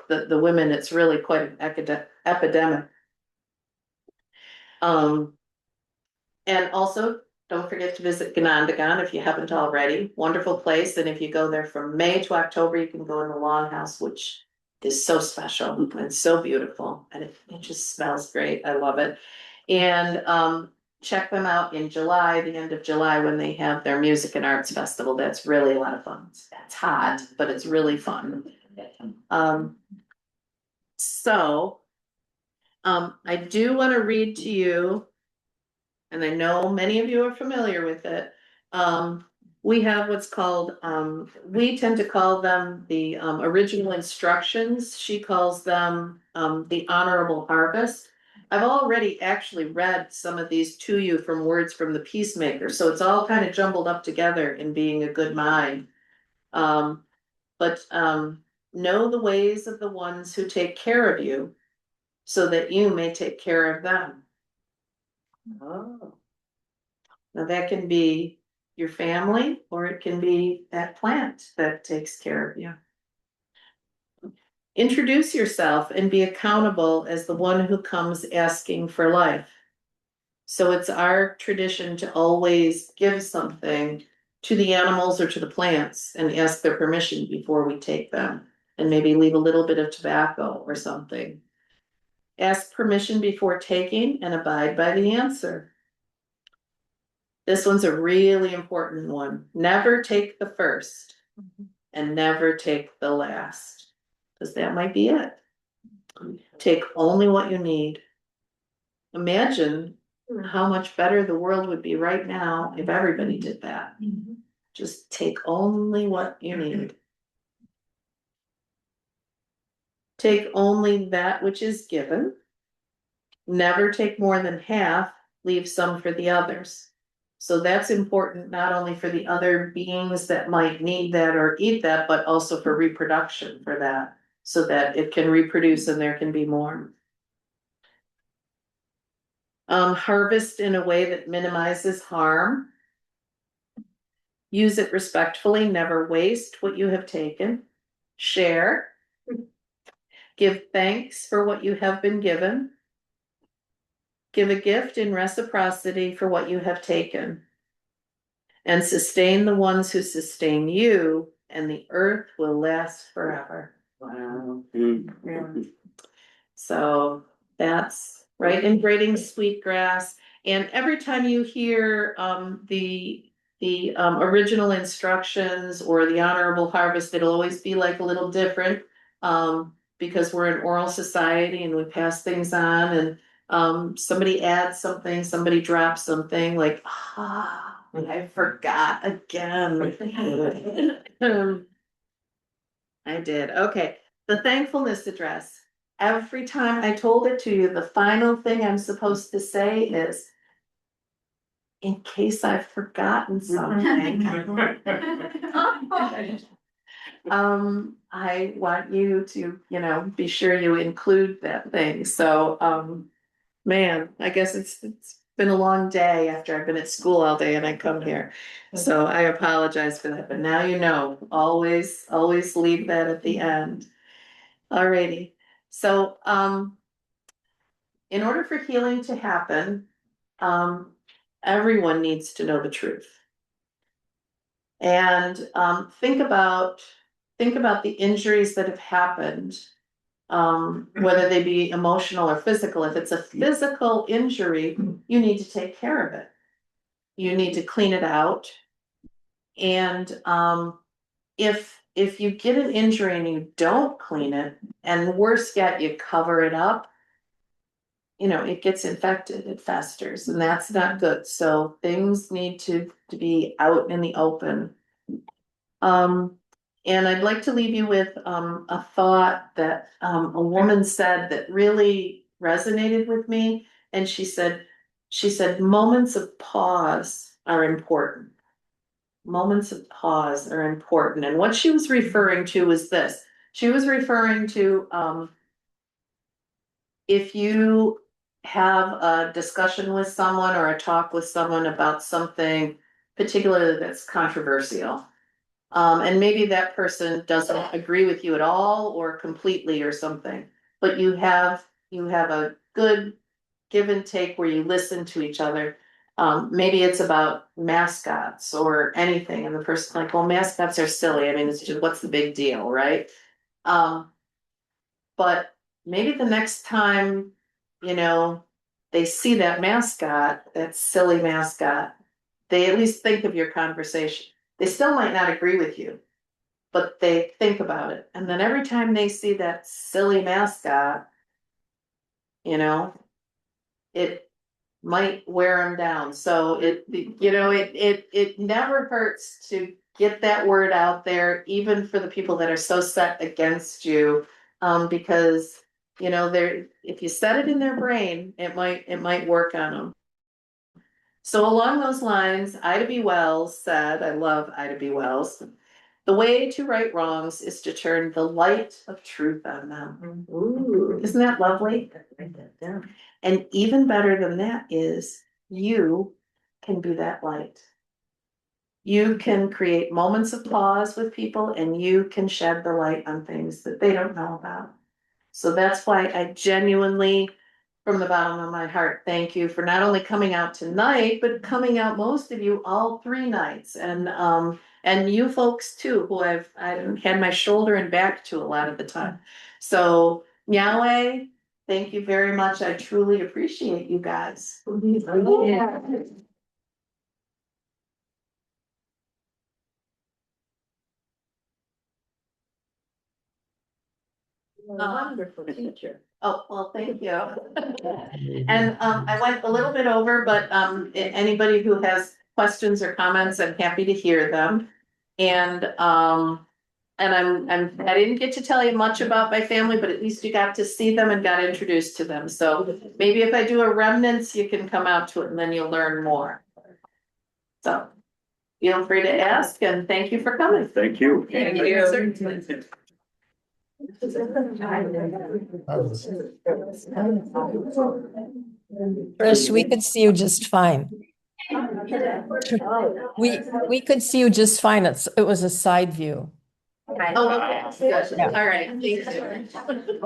the women, it's really quite an epidemic. And also, don't forget to visit Onondowaga if you haven't already. Wonderful place. And if you go there from May to October, you can go in the Longhouse, which is so special and so beautiful. And it just smells great. I love it. And check them out in July, the end of July, when they have their music and arts festival. That's really a lot of fun. It's hot, but it's really fun. So I do want to read to you, and I know many of you are familiar with it. We have what's called, we tend to call them the original instructions. She calls them the honorable harvest. I've already actually read some of these to you from Words from the Peacemaker, so it's all kind of jumbled up together in being a good mind. But know the ways of the ones who take care of you, so that you may take care of them. Oh. Now that can be your family, or it can be that plant that takes care of you. Introduce yourself and be accountable as the one who comes asking for life. So it's our tradition to always give something to the animals or to the plants and ask their permission before we take them, and maybe leave a little bit of tobacco or something. Ask permission before taking and abide by the answer. This one's a really important one. Never take the first and never take the last, because that might be it. Take only what you need. Imagine how much better the world would be right now if everybody did that. Just take only what you need. Take only that which is given. Never take more than half, leave some for the others. So that's important not only for the other beings that might need that or eat that, but also for reproduction for that, so that it can reproduce and there can be more. Harvest in a way that minimizes harm. Use it respectfully, never waste what you have taken. Share. Give thanks for what you have been given. Give a gift in reciprocity for what you have taken. And sustain the ones who sustain you, and the earth will last forever. Wow. Yeah. So that's right, in braiding sweetgrass. And every time you hear the original instructions or the honorable harvest, it'll always be like a little different, because we're an oral society and we pass things on, and somebody adds something, somebody drops something, like, I forgot again. I did. Okay. The thankfulness address. Every time I told it to you, the final thing I'm supposed to say is, in case I've forgotten something. I want you to, be sure you include that thing. So, man, I guess it's been a long day after I've been at school all day and I come here. So I apologize for that, but now you know, always leave that at the end. Alrighty. So, in order for healing to happen, everyone needs to know the truth. And think about the injuries that have happened, whether they be emotional or physical. If it's a physical injury, you need to take care of it. You need to clean it out. And if you get an injury and you don't clean it, and worse yet, you cover it up, you know, it gets infected, it festers, and that's not good. So things need to be out in the open. And I'd like to leave you with a thought that a woman said that really resonated with me. And she said, moments of pause are important. Moments of pause are important. And what she was referring to was this. She was referring to if you have a discussion with someone or a talk with someone about something particularly that's controversial. And maybe that person doesn't agree with you at all or completely or something, but you have a good give and take where you listen to each other. Maybe it's about mascots or anything, and the person's like, well, mascots are silly. I mean, it's just, what's the big deal, right? But maybe the next time, you know, they see that mascot, that silly mascot, they at least think of your conversation. They still might not agree with you, but they think about it. And then every time they see that silly mascot, you know, it might wear them down. So it never hurts to get that word out there, even for the people that are so set against you, because you know, if you set it in their brain, it might work on them. So along those lines, Ida B. Wells said, I love Ida B. Wells, the way to right wrongs is to turn the light of truth on them. Ooh. Isn't that lovely? And even better than that is you can be that light. You can create moments of pause with people, and you can shed the light on things that they don't know about. So that's why I genuinely, from the bottom of my heart, thank you for not only coming out tonight, but coming out, most of you, all 3 nights. And you folks too, who I've had my shoulder and back to a lot of the time. So Yahweh, thank you very much. I truly appreciate you guys. Yeah. Wonderful teacher. Oh, well, thank you. And I went a little bit over, but anybody who has questions or comments, I'm happy to hear them. And I didn't get to tell you much about my family, but at least you got to see them and got introduced to them. So maybe if I do a remnants, you can come out to it and then you'll learn more. So feel free to ask, and thank you for coming. Thank you. Thank you. Trish, we could see you just fine. We could see you just fine. It was a side view. Oh, okay. Good. Yeah. All right. Thank you.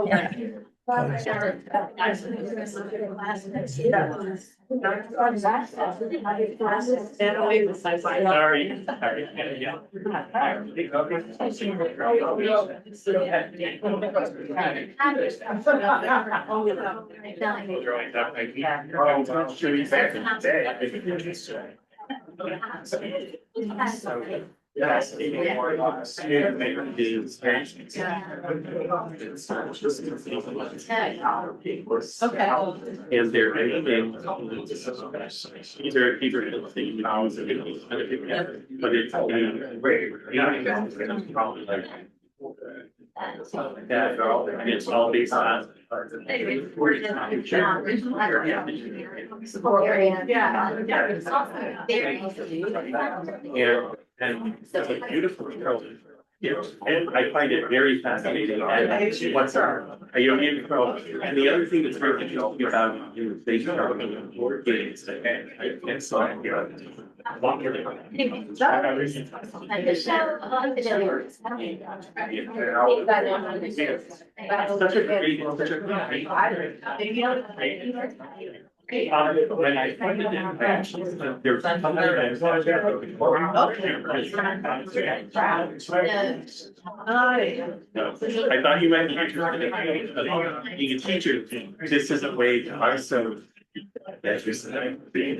Yeah. Yes. Okay. And they're either but it's it's all based on. And it's a beautiful girl. Yeah, and I find it very fascinating. And what's our, and the other thing that's very interesting about you, they start with board games and so on. When I pointed in that, there's I thought you might be interested in being a teacher. This is a way to also. That's just being